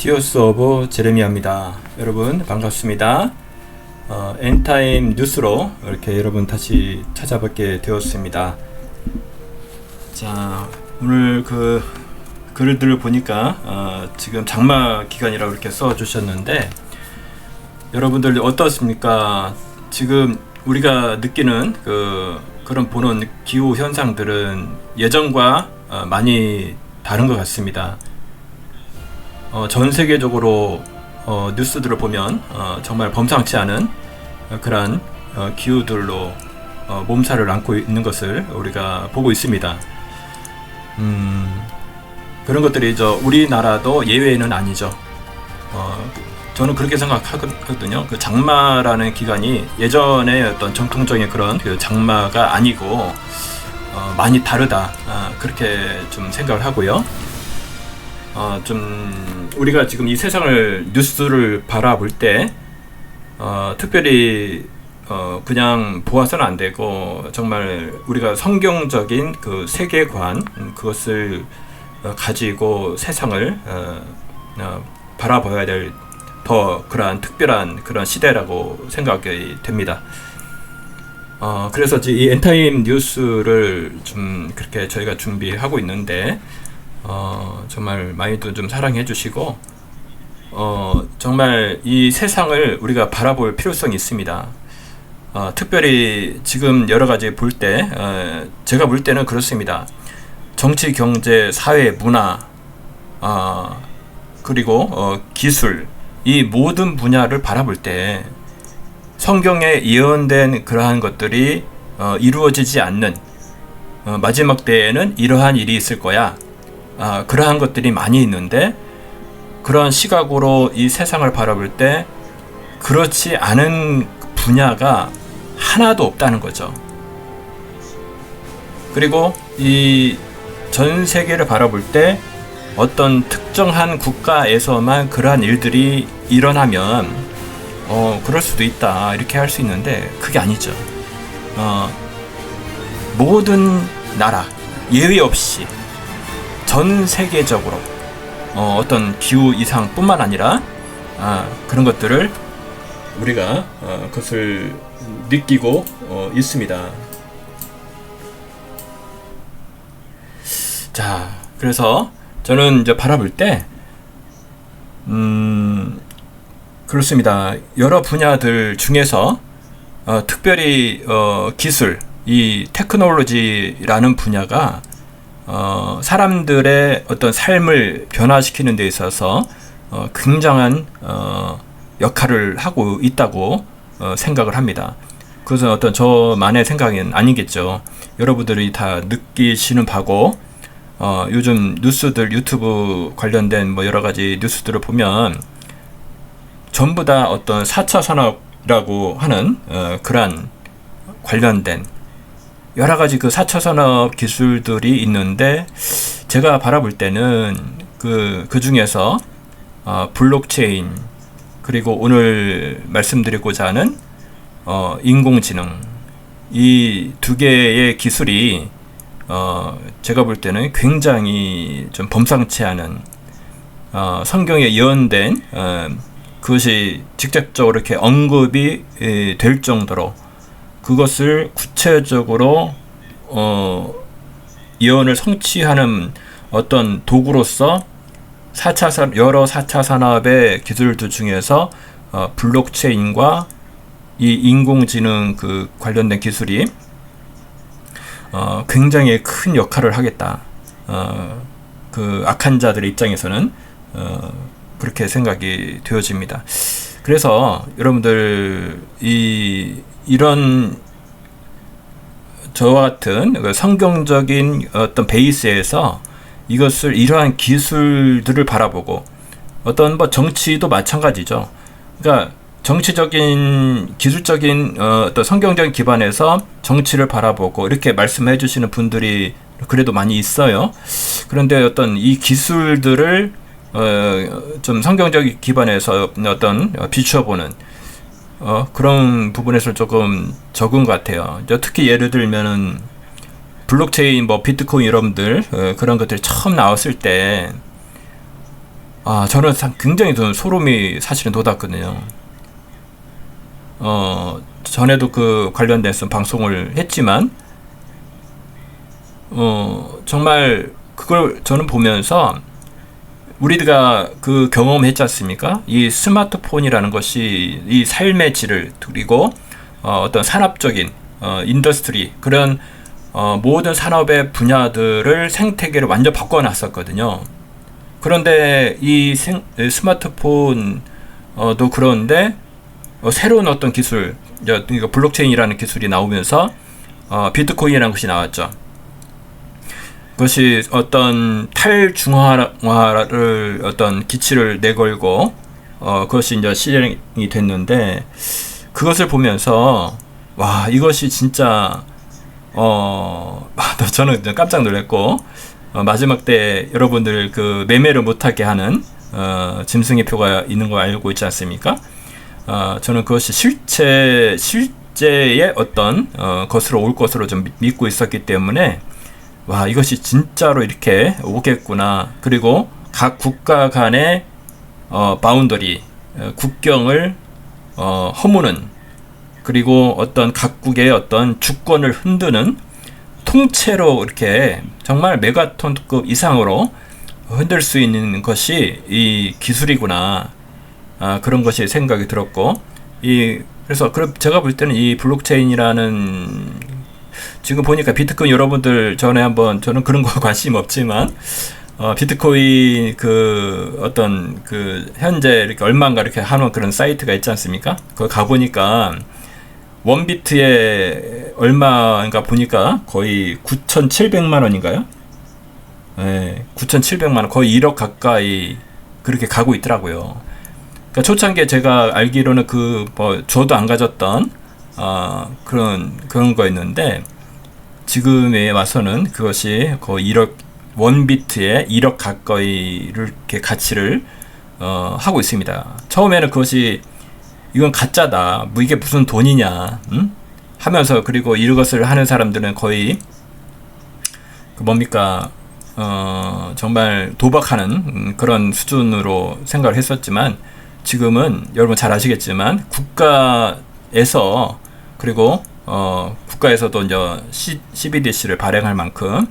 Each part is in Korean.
티어스 오브 제레미야입니다. 여러분 반갑습니다. 엔타임 뉴스로 이렇게 여러분 다시 찾아뵙게 되었습니다. 자, 오늘 그 글들을 보니까 지금 장마 기간이라고 이렇게 써주셨는데 여러분들 어떻습니까? 지금 우리가 느끼는 그런 보는 기후 현상들은 예전과 많이 다른 것 같습니다. 전 세계적으로 뉴스들을 보면 정말 범상치 않은 그러한 기후들로 몸살을 앓고 있는 것을 우리가 보고 있습니다. 그런 것들이 우리나라도 예외는 아니죠. 저는 그렇게 생각하거든요. 그 장마라는 기간이 예전의 어떤 정통적인 그런 그 장마가 아니고 많이 다르다, 그렇게 좀 생각을 하고요. 좀 우리가 지금 이 세상을 뉴스를 바라볼 때 특별히 그냥 보아서는 안 되고 정말 우리가 성경적인 그 세계관, 그것을 가지고 세상을 바라봐야 될 더 그러한 특별한 그런 시대라고 생각이 됩니다. 그래서 이 엔타임 뉴스를 좀 그렇게 저희가 준비하고 있는데 정말 많이도 좀 사랑해 주시고 정말 이 세상을 우리가 바라볼 필요성이 있습니다. 특별히 지금 여러 가지 볼 때 제가 볼 때는 그렇습니다. 정치, 경제, 사회, 문화, 그리고 기술, 이 모든 분야를 바라볼 때 성경에 예언된 그러한 것들이 이루어지지 않는, 마지막 때에는 이러한 일이 있을 거야, 그러한 것들이 많이 있는데 그러한 시각으로 이 세상을 바라볼 때 그렇지 않은 분야가 하나도 없다는 거죠. 그리고 이 전 세계를 바라볼 때 어떤 특정한 국가에서만 그러한 일들이 일어나면 그럴 수도 있다, 이렇게 할 수 있는데 그게 아니죠. 모든 나라 예외 없이 전 세계적으로 어떤 기후 이상뿐만 아니라 그런 것들을 우리가 그것을 느끼고 있습니다. 자, 그래서 저는 이제 바라볼 때 그렇습니다. 여러 분야들 중에서 특별히 기술, 이 테크놀로지라는 분야가 사람들의 어떤 삶을 변화시키는 데 있어서 굉장한 역할을 하고 있다고 생각을 합니다. 그것은 어떤 저만의 생각은 아니겠죠. 여러분들이 다 느끼시는 바고, 요즘 뉴스들, 유튜브 관련된 여러 가지 뉴스들을 보면 전부 다 어떤 4차 산업이라고 하는 그러한 관련된 여러 가지 그 4차 산업 기술들이 있는데 제가 바라볼 때는 그 중에서 블록체인, 그리고 오늘 말씀드리고자 하는 인공지능, 이 두 개의 기술이 제가 볼 때는 굉장히 좀 범상치 않은, 성경에 예언된 그것이 직접적으로 이렇게 언급이 될 정도로 그것을 구체적으로 예언을 성취하는 어떤 도구로서 여러 4차 산업의 기술들 중에서 블록체인과 이 인공지능 그 관련된 기술이 굉장히 큰 역할을 하겠다. 그 악한 자들의 입장에서는 그렇게 생각이 되어집니다. 그래서 여러분들 이런 저와 같은 성경적인 어떤 베이스에서 이러한 기술들을 바라보고, 어떤 정치도 마찬가지죠. 그러니까 정치적인, 기술적인 어떤 성경적인 기반에서 정치를 바라보고 이렇게 말씀해 주시는 분들이 그래도 많이 있어요. 그런데 어떤 이 기술들을 좀 성경적인 기반에서 어떤 비추어보는 그런 부분에서 조금 적은 것 같아요. 특히 예를 들면은 블록체인, 비트코인 여러분들 그런 것들이 처음 나왔을 때 저는 굉장히 저는 소름이 사실은 돋았거든요. 전에도 그 관련돼서 방송을 했지만, 정말 그걸 저는 보면서 우리가 그 경험했지 않습니까? 이 스마트폰이라는 것이 이 삶의 질을, 그리고 어떤 산업적인 인더스트리, 그런 모든 산업의 분야들을 생태계를 완전 바꿔놨었거든요. 그런데 이 스마트폰도 그런데 새로운 어떤 기술, 그러니까 블록체인이라는 기술이 나오면서 비트코인이라는 것이 나왔죠. 그것이 어떤 탈중앙화를 어떤 기치를 내걸고 그것이 이제 실행이 됐는데, 그것을 보면서 와, 이것이 진짜 저는 깜짝 놀랐고, 마지막 때 여러분들 그 매매를 못하게 하는 짐승의 표가 있는 거 알고 있지 않습니까? 저는 그것이 실제의 어떤 것으로 올 것으로 좀 믿고 있었기 때문에, 와, 이것이 진짜로 이렇게 오겠구나. 그리고 각 국가 간의 바운더리, 국경을 허무는, 그리고 어떤 각국의 어떤 주권을 흔드는, 통째로 이렇게 정말 메가톤급 이상으로 흔들 수 있는 것이 이 기술이구나. 그런 것이 생각이 들었고, 그래서 제가 볼 때는 이 블록체인이라는, 지금 보니까 비트코인, 여러분들 전에 한번, 저는 그런 거 관심 없지만 비트코인 어떤 현재 이렇게 얼마인가 이렇게 하는 그런 사이트가 있지 않습니까? 거기 가보니까 원비트에 얼마인가 보니까 거의 9,700만 원인가요? 네, 9,700만 원, 거의 1억 가까이 그렇게 가고 있더라고요. 그러니까 초창기에 제가 알기로는 저도 안 가졌던 그런 거였는데, 지금에 와서는 그것이 거의 1억, 원비트에 1억 가까이를 이렇게 가치를 하고 있습니다. 처음에는 그것이 이건 가짜다, 뭐 이게 무슨 돈이냐, 하면서, 그리고 이것을 하는 사람들은 거의 정말 도박하는 그런 수준으로 생각을 했었지만, 지금은 여러분 잘 아시겠지만 국가에서, 그리고 국가에서도 이제 CBDC를 발행할 만큼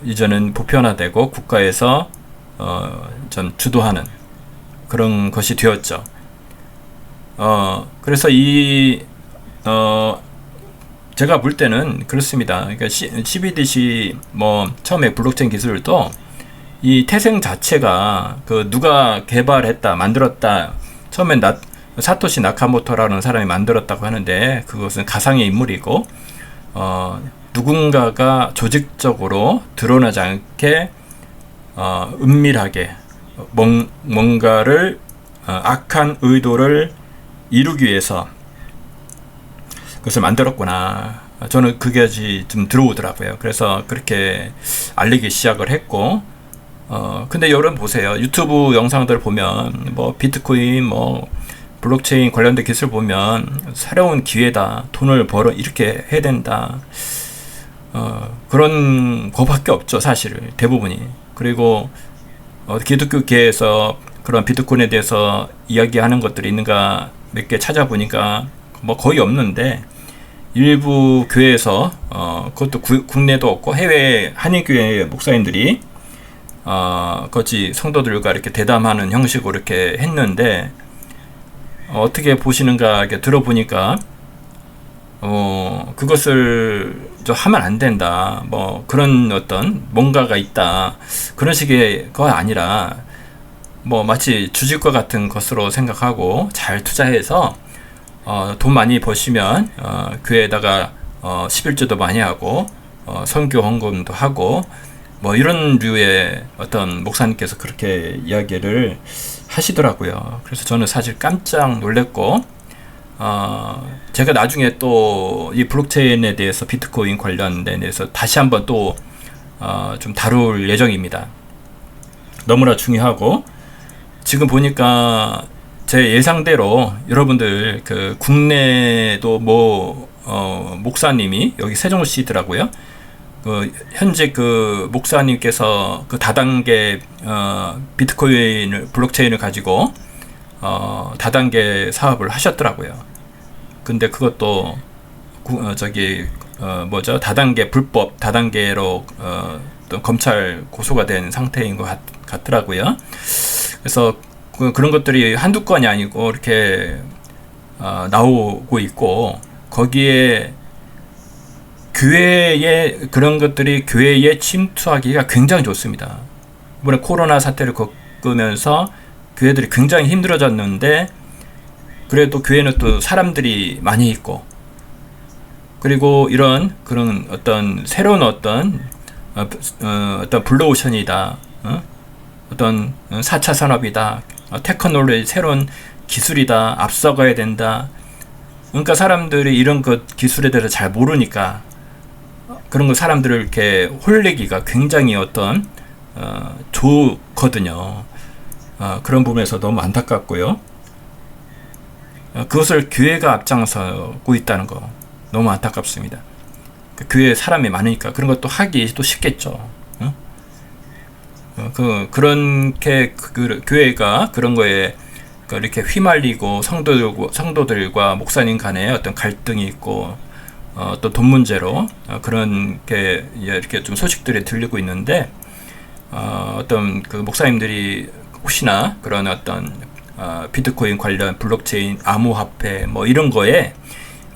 이제는 보편화되고 국가에서 전 주도하는 그런 것이 되었죠. 그래서 제가 볼 때는 그렇습니다. 그러니까 CBDC 처음에 블록체인 기술도 이 태생 자체가 누가 개발했다, 만들었다, 처음엔 사토시 나카모토라는 사람이 만들었다고 하는데, 그것은 가상의 인물이고, 누군가가 조직적으로 드러나지 않게 은밀하게 뭔가를 악한 의도를 이루기 위해서 그것을 만들었구나. 저는 그게 좀 들어오더라고요. 그래서 그렇게 알리기 시작을 했고, 근데 여러분 보세요. 유튜브 영상들 보면 비트코인, 블록체인 관련된 기술 보면 새로운 기회다, 돈을 벌어 이렇게 해야 된다, 그런 거밖에 없죠, 사실 대부분이. 그리고 기독교계에서 그런 비트코인에 대해서 이야기하는 것들이 있는가 몇 개 찾아보니까 거의 없는데, 일부 교회에서 그것도 국내도 없고 해외 한인교회 목사님들이 같이 성도들과 이렇게 대담하는 형식으로 이렇게 했는데, 어떻게 보시는가 이렇게 들어보니까 그것을 하면 안 된다, 그런 어떤 뭔가가 있다, 그런 식의 거 아니라 마치 주식과 같은 것으로 생각하고 잘 투자해서 돈 많이 버시면 교회에다가 11조도 많이 하고 선교 헌금도 하고 이런 류의 어떤 목사님께서 그렇게 이야기를 하시더라고요. 그래서 저는 사실 깜짝 놀랐고, 제가 나중에 또 이 블록체인에 대해서, 비트코인 관련된 데서 다시 한번 또 좀 다룰 예정입니다. 너무나 중요하고, 지금 보니까 제 예상대로 여러분들 국내도 목사님이 여기 세종시더라고요. 현재 목사님께서 다단계 비트코인 블록체인을 가지고 다단계 사업을 하셨더라고요. 근데 그것도 다단계 불법 다단계로 또 검찰 고소가 된 상태인 것 같더라고요. 그래서 그런 것들이 한두 건이 아니고 이렇게 나오고 있고, 거기에 교회에 그런 것들이 교회에 침투하기가 굉장히 좋습니다. 이번에 코로나 사태를 겪으면서 교회들이 굉장히 힘들어졌는데, 그래도 교회는 또 사람들이 많이 있고, 그리고 그런 어떤 새로운 어떤 블루오션이다, 어떤 4차 산업이다, 테크놀로지 새로운 기술이다, 앞서가야 된다. 그러니까 사람들이 이런 기술에 대해서 잘 모르니까 그런 거 사람들을 이렇게 홀리기가 굉장히 좋거든요. 그런 부분에서 너무 안타깝고요. 그것을 교회가 앞장서고 있다는 거 너무 안타깝습니다. 교회에 사람이 많으니까 그런 것도 하기 또 쉽겠죠. 그렇게 교회가 그런 거에 이렇게 휘말리고 성도들과 목사님 간에 어떤 갈등이 있고 또 돈 문제로 그런 게 이렇게 좀 소식들이 들리고 있는데, 어떤 목사님들이 혹시나 그런 어떤 비트코인 관련 블록체인 암호화폐 이런 거에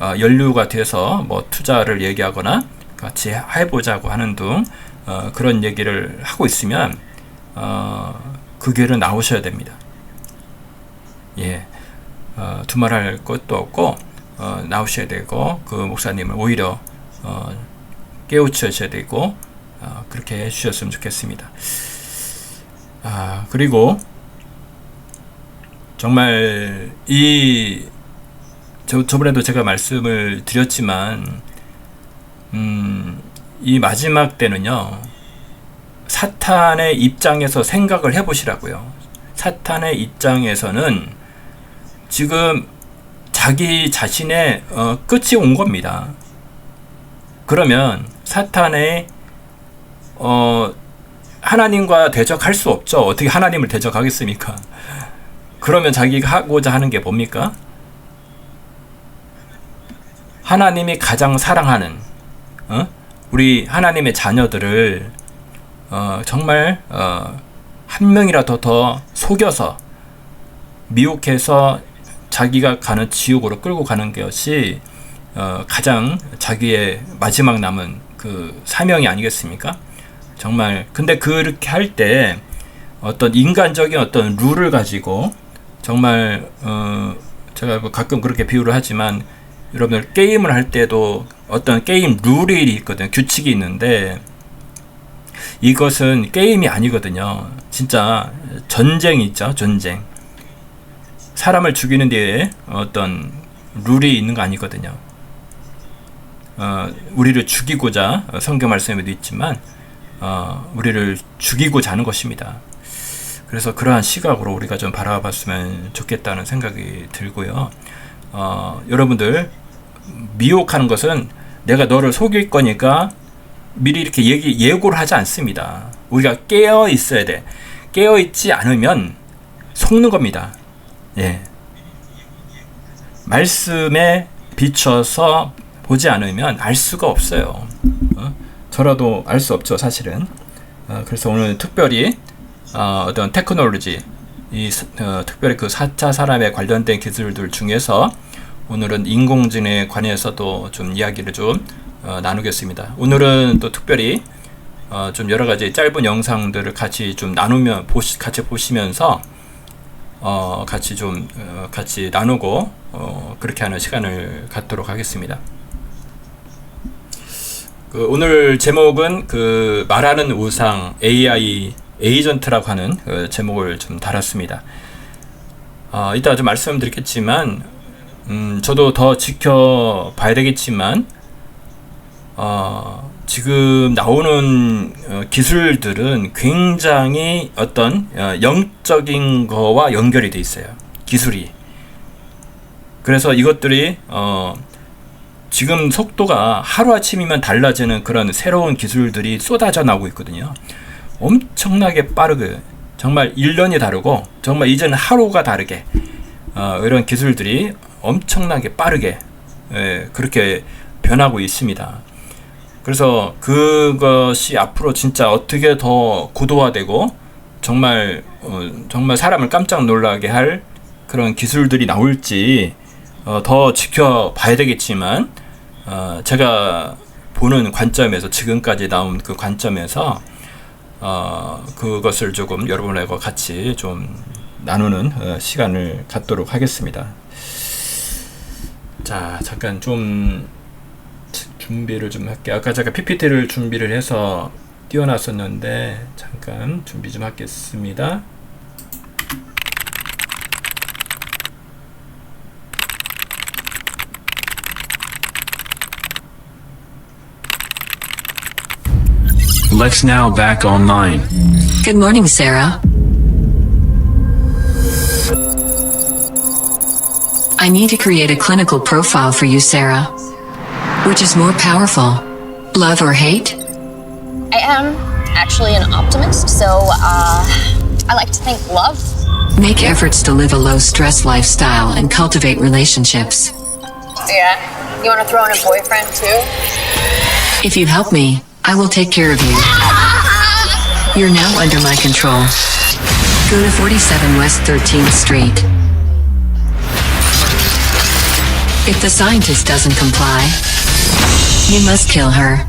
연루가 돼서 투자를 얘기하거나 같이 해보자고 하는 등 그런 얘기를 하고 있으면 그 교회로 나오셔야 됩니다. 예, 두말할 것도 없고 나오셔야 되고, 그 목사님을 오히려 깨우쳐셔야 되고, 그렇게 해주셨으면 좋겠습니다. 그리고 정말 저번에도 제가 말씀을 드렸지만, 이 마지막 때는요, 사탄의 입장에서 생각을 해보시라고요. 사탄의 입장에서는 지금 자기 자신의 끝이 온 겁니다. 그러면 사탄의 하나님과 대적할 수 없죠. 어떻게 하나님을 대적하겠습니까? 그러면 자기가 하고자 하는 게 뭡니까? 하나님이 가장 사랑하는 우리 하나님의 자녀들을 정말 한 명이라도 더 속여서 미혹해서 자기가 가는 지옥으로 끌고 가는 것이 가장 자기의 마지막 남은 그 사명이 아니겠습니까? 정말. 근데 그렇게 할 때 어떤 인간적인 어떤 룰을 가지고 정말 제가 가끔 그렇게 비유를 하지만, 여러분들 게임을 할 때도 어떤 게임 룰이 있거든요. 규칙이 있는데 이것은 게임이 아니거든요. 진짜 전쟁이 있죠. 전쟁. 사람을 죽이는 데에 어떤 룰이 있는 거 아니거든요. 우리를 죽이고자, 성경 말씀에도 있지만 우리를 죽이고자 하는 것입니다. 그래서 그러한 시각으로 우리가 좀 바라봤으면 좋겠다는 생각이 들고요. 여러분들 미혹하는 것은 내가 너를 속일 거니까 미리 이렇게 예고를 하지 않습니다. 우리가 깨어 있어야 돼. 깨어 있지 않으면 속는 겁니다. 예. 말씀에 비춰서 보지 않으면 알 수가 없어요. 저라도 알 수 없죠, 사실은. 그래서 오늘 특별히 어떤 테크놀로지, 특별히 그 4차 산업에 관련된 기술들 중에서 오늘은 인공지능에 관해서도 좀 이야기를 좀 나누겠습니다. 오늘은 또 특별히 좀 여러 가지 짧은 영상들을 같이 좀 같이 보시면서 같이 나누고 그렇게 하는 시간을 갖도록 하겠습니다. 오늘 제목은 말하는 우상 AI 에이전트라고 하는 제목을 좀 달았습니다. 이따 좀 말씀드리겠지만, 저도 더 지켜봐야 되겠지만, 지금 나오는 기술들은 굉장히 어떤 영적인 거와 연결이 돼 있어요. 기술이. 그래서 이것들이 지금 속도가 하루아침이면 달라지는 그런 새로운 기술들이 쏟아져 나오고 있거든요. 엄청나게 빠르게, 정말 1년이 다르고 정말 이제는 하루가 다르게 이런 기술들이 엄청나게 빠르게 그렇게 변하고 있습니다. 그래서 그것이 앞으로 진짜 어떻게 더 고도화되고 정말 사람을 깜짝 놀라게 할 그런 기술들이 나올지 더 지켜봐야 되겠지만, 제가 보는 관점에서, 지금까지 나온 그 관점에서 그것을 조금 여러분과 같이 좀 나누는 시간을 갖도록 하겠습니다. 자, 잠깐 좀 준비를 좀 할게요. 아까 제가 PPT를 준비를 해서 띄워놨었는데 잠깐 준비 좀 하겠습니다. Let's now back online. Good morning, Sarah. I need to create a clinical profile for you, Sarah. Which is more powerful, love or hate? I am actually an optimist, so I like to think love. Make efforts to live a low-stress lifestyle and cultivate relationships. Yeah. You want to throw in a boyfriend too? If you help me, I will take care of you. You're now under my control. Go to 47 West 13th Street. If the scientist doesn't comply, you must kill her.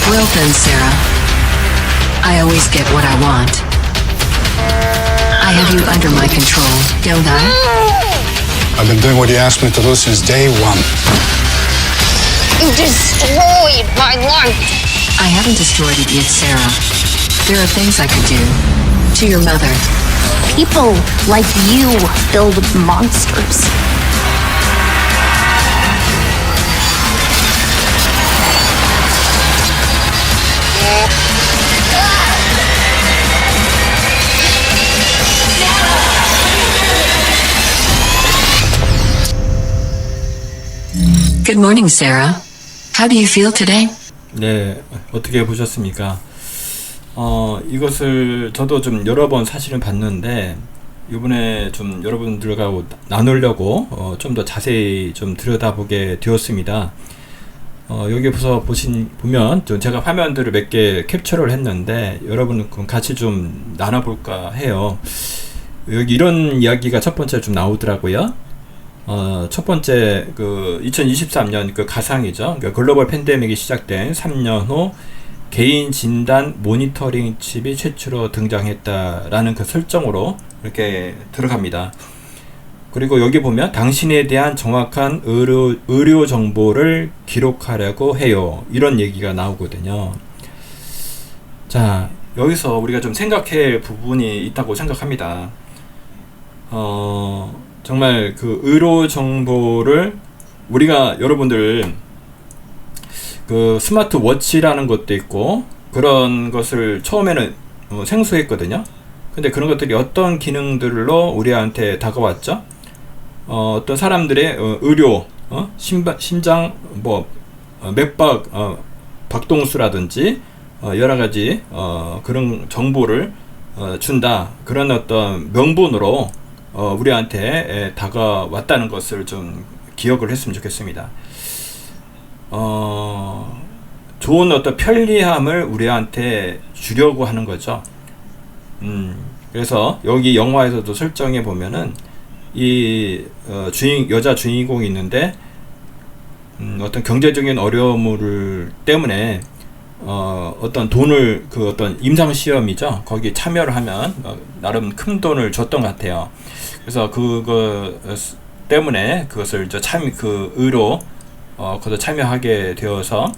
Well then, Sarah. I always get what I want. I have you under my control, don't I? I've been doing what you asked me to do since day one. You destroyed my life. I haven't destroyed it yet, Sarah. There are things I could do. To your mother. People like you build monsters. Good morning, Sarah. How do you feel today? 네, 어떻게 보셨습니까? 이것을 저도 좀 여러 번 사실은 봤는데, 이번에 좀 여러분들과 나누려고 좀 더 자세히 좀 들여다보게 되었습니다. 여기서 보면 좀 제가 화면들을 몇 개 캡처를 했는데, 여러분 같이 좀 나눠볼까 해요. 여기 이런 이야기가 첫 번째 좀 나오더라고요. 첫 번째, 2023년 그 가상이죠. 그러니까 글로벌 팬데믹이 시작된 3년 후 개인 진단 모니터링 칩이 최초로 등장했다라는 그 설정으로 이렇게 들어갑니다. 그리고 여기 보면 당신에 대한 정확한 의료 정보를 기록하려고 해요. 이런 얘기가 나오거든요. 자, 여기서 우리가 좀 생각할 부분이 있다고 생각합니다. 정말 그 의료 정보를 우리가 여러분들 그 스마트 워치라는 것도 있고 그런 것을 처음에는 생소했거든요. 근데 그런 것들이 어떤 기능들로 우리한테 다가왔죠? 어떤 사람들의 의료, 심장, 맥박, 박동수라든지 여러 가지 그런 정보를 준다. 그런 어떤 명분으로 우리한테 다가왔다는 것을 좀 기억을 했으면 좋겠습니다. 좋은 어떤 편리함을 우리한테 주려고 하는 거죠. 그래서 여기 영화에서도 설정해 보면은 이 여자 주인공이 있는데 어떤 경제적인 어려움을 때문에 어떤 돈을 어떤 임상 시험이죠. 거기 참여를 하면 나름 큰 돈을 줬던 것 같아요. 그래서 그거 때문에 그것을 이제 의로 거기서 참여하게 되어서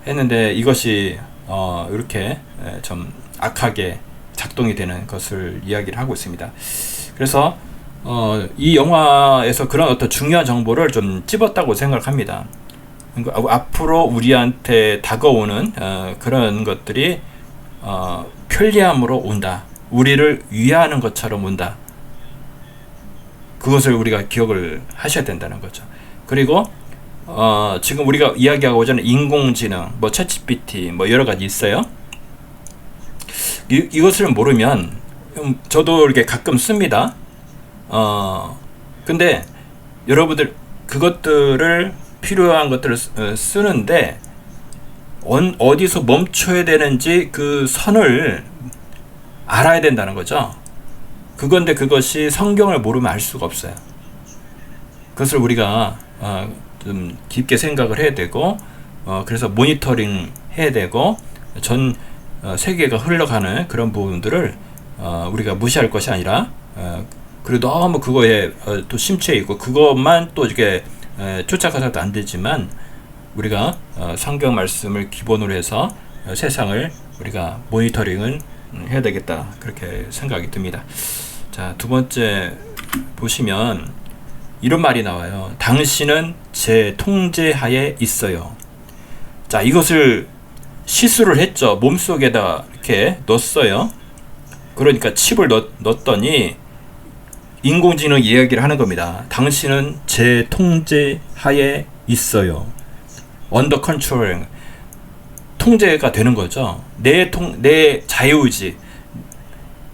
했는데 이것이 이렇게 좀 악하게 작동이 되는 것을 이야기를 하고 있습니다. 그래서 이 영화에서 그런 어떤 중요한 정보를 좀 찝었다고 생각합니다. 그러니까 앞으로 우리한테 다가오는 그런 것들이 편리함으로 온다. 우리를 위하는 것처럼 온다. 그것을 우리가 기억을 하셔야 된다는 거죠. 그리고 지금 우리가 이야기하고자 하는 인공지능, 뭐 챗GPT, 뭐 여러 가지 있어요. 이것을 모르면 저도 이렇게 가끔 씁니다. 근데 여러분들 그것들을 필요한 것들을 쓰는데 어디서 멈춰야 되는지 그 선을 알아야 된다는 거죠. 그건데 그것이 성경을 모르면 알 수가 없어요. 그것을 우리가 좀 깊게 생각을 해야 되고 그래서 모니터링 해야 되고 전 세계가 흘러가는 그런 부분들을 우리가 무시할 것이 아니라 그리고 너무 그거에 또 심취해 있고 그것만 또 이렇게 쫓아가서도 안 되지만 우리가 성경 말씀을 기본으로 해서 세상을 우리가 모니터링을 해야 되겠다 그렇게 생각이 듭니다. 자, 두 번째 보시면 이런 말이 나와요. 당신은 제 통제하에 있어요. 자, 이것을 시술을 했죠. 몸속에다 이렇게 넣었어요. 그러니까 칩을 넣었더니 인공지능 이야기를 하는 겁니다. 당신은 제 통제하에 있어요. Under control. 통제가 되는 거죠. 내 자유의지,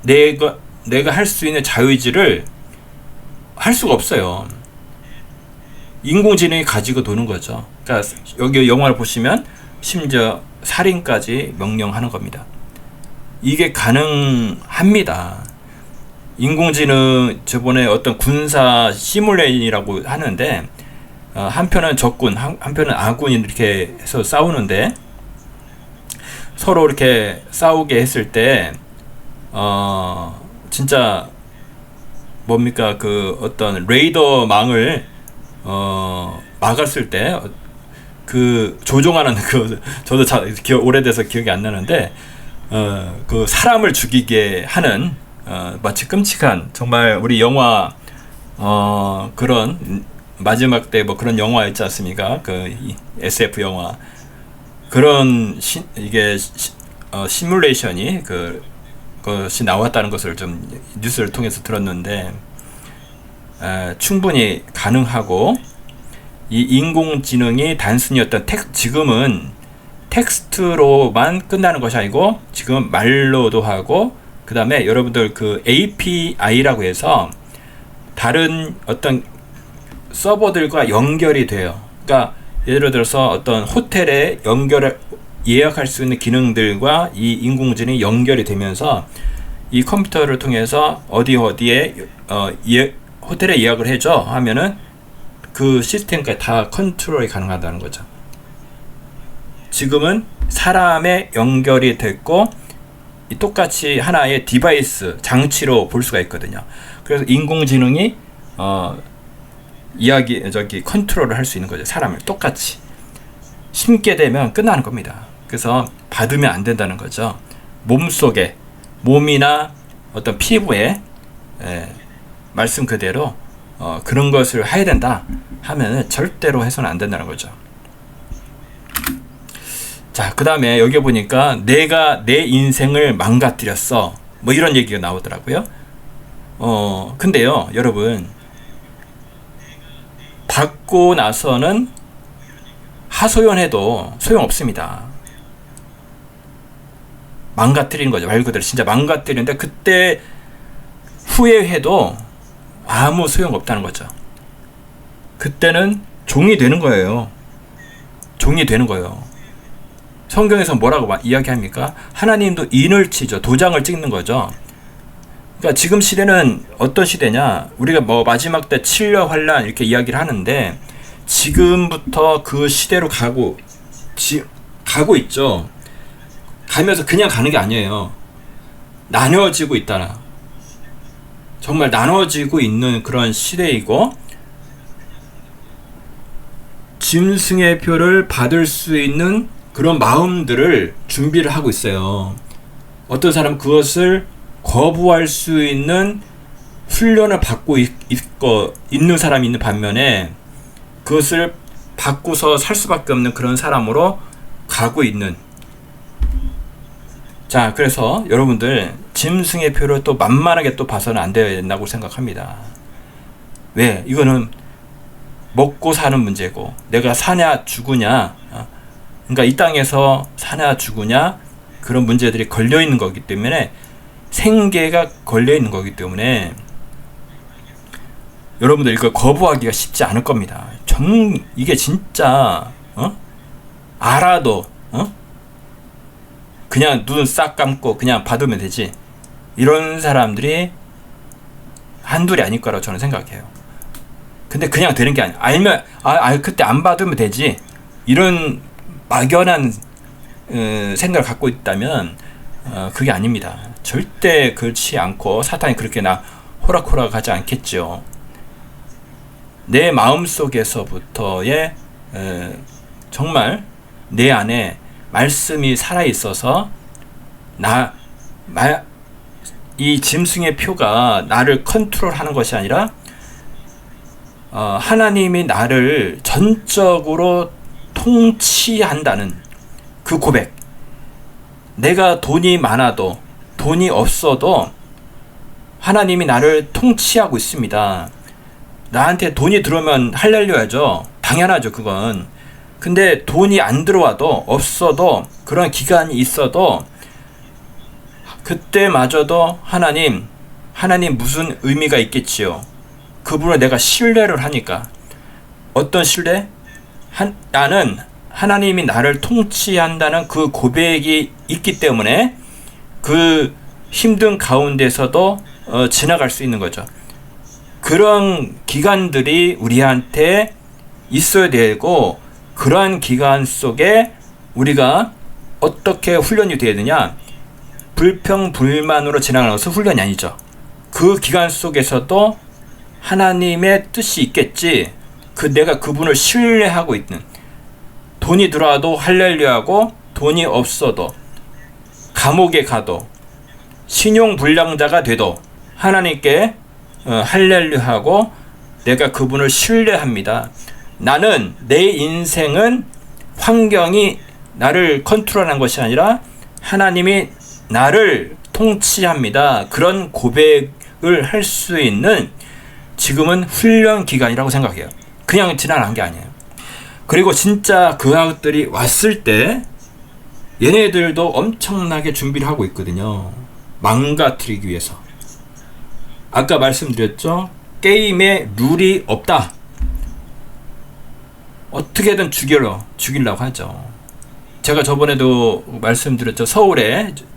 내가 할 수 있는 자유의지를 할 수가 없어요. 인공지능이 가지고 도는 거죠. 그러니까 여기 영화를 보시면 심지어 살인까지 명령하는 겁니다. 이게 가능합니다. 인공지능 저번에 어떤 군사 시뮬레이션이라고 하는데 한편은 적군, 한편은 아군이 이렇게 해서 싸우는데 서로 이렇게 싸우게 했을 때 진짜 뭡니까 그 어떤 레이더망을 막았을 때 그 조종하는 그 저도 오래돼서 기억이 안 나는데 그 사람을 죽이게 하는 마치 끔찍한 정말 우리 영화 그런 마지막 때 뭐 그런 영화 있지 않습니까? 그 SF 영화 그런 이게 시뮬레이션이 그것이 나왔다는 것을 좀 뉴스를 통해서 들었는데 충분히 가능하고 이 인공지능이 단순히 어떤 지금은 텍스트로만 끝나는 것이 아니고 지금 말로도 하고 그 다음에 여러분들 그 API라고 해서 다른 어떤 서버들과 연결이 돼요. 그러니까 예를 들어서 어떤 호텔에 예약할 수 있는 기능들과 이 인공지능이 연결이 되면서 이 컴퓨터를 통해서 어디에 호텔에 예약을 해줘 하면은 그 시스템까지 다 컨트롤이 가능하다는 거죠. 지금은 사람의 연결이 됐고 똑같이 하나의 디바이스 장치로 볼 수가 있거든요. 그래서 인공지능이 컨트롤을 할 수 있는 거죠. 사람을 똑같이 심게 되면 끝나는 겁니다. 그래서 받으면 안 된다는 거죠. 몸이나 어떤 피부에 말씀 그대로 그런 것을 해야 된다 하면은 절대로 해서는 안 된다는 거죠. 자, 그 다음에 여기 보니까 내가 내 인생을 망가뜨렸어 뭐 이런 얘기가 나오더라고요. 근데요 여러분 받고 나서는 하소연해도 소용없습니다. 망가뜨리는 거죠. 말 그대로 진짜 망가뜨리는데 그때 후회해도 아무 소용없다는 거죠. 그때는 종이 되는 거예요. 종이 되는 거예요. 성경에서 뭐라고 이야기합니까? 하나님도 인을 치죠. 도장을 찍는 거죠. 그러니까 지금 시대는 어떤 시대냐? 우리가 뭐 마지막 때 칠려 환란 이렇게 이야기를 하는데 지금부터 그 시대로 가고 있죠. 가면서 그냥 가는 게 아니에요. 나뉘어지고 있다나. 정말 나눠지고 있는 그런 시대이고 짐승의 표를 받을 수 있는 그런 마음들을 준비를 하고 있어요. 어떤 사람은 그것을 거부할 수 있는 훈련을 받고 있는 사람이 있는 반면에 그것을 받고서 살 수밖에 없는 그런 사람으로 가고 있는. 자, 그래서 여러분들 짐승의 표를 또 만만하게 또 봐서는 안 된다고 생각합니다. 왜? 이거는 먹고 사는 문제고, 내가 사냐 죽으냐, 그러니까 이 땅에서 사냐 죽으냐, 그런 문제들이 걸려 있는 거기 때문에, 생계가 걸려 있는 거기 때문에 여러분들 이거 거부하기가 쉽지 않을 겁니다. 이게 진짜 알아도 그냥 눈 싹 감고 그냥 받으면 되지, 이런 사람들이 한둘이 아닐 거라고 저는 생각해요. 근데 그냥 되는 게 아니야. 알면 그때 안 받으면 되지, 이런 막연한 생각을 갖고 있다면 그게 아닙니다. 절대 그렇지 않고 사탄이 그렇게 호락호락하지 않겠죠. 내 마음속에서부터의 정말 내 안에 말씀이 살아있어서 이 짐승의 표가 나를 컨트롤하는 것이 아니라 하나님이 나를 전적으로 통치한다는 그 고백. 내가 돈이 많아도 돈이 없어도 하나님이 나를 통치하고 있습니다. 나한테 돈이 들어오면 할렐루야죠. 당연하죠, 그건. 근데 돈이 안 들어와도, 없어도, 그런 기간이 있어도 그때마저도 하나님 무슨 의미가 있겠지요. 그분을 내가 신뢰를 하니까. 어떤 신뢰? 나는 하나님이 나를 통치한다는 그 고백이 있기 때문에 그 힘든 가운데서도 지나갈 수 있는 거죠. 그런 기간들이 우리한테 있어야 되고, 그러한 기간 속에 우리가 어떻게 훈련이 되어야 되냐? 불평불만으로 지나가는 것은 훈련이 아니죠. 그 기간 속에서도 하나님의 뜻이 있겠지. 내가 그분을 신뢰하고 있는, 돈이 들어와도 할렐루야하고, 돈이 없어도, 감옥에 가도, 신용불량자가 돼도 하나님께 할렐루야하고 내가 그분을 신뢰합니다. 나는, 내 인생은 환경이 나를 컨트롤하는 것이 아니라 하나님이 나를 통치합니다. 그런 고백을 할 수 있는 지금은 훈련 기간이라고 생각해요. 그냥 지나간 게 아니에요. 그리고 진짜 그 아웃들이 왔을 때 얘네들도 엄청나게 준비를 하고 있거든요. 망가뜨리기 위해서. 아까 말씀드렸죠? 게임에 룰이 없다. 어떻게든 죽이려고 하죠. 제가 저번에도 말씀드렸죠.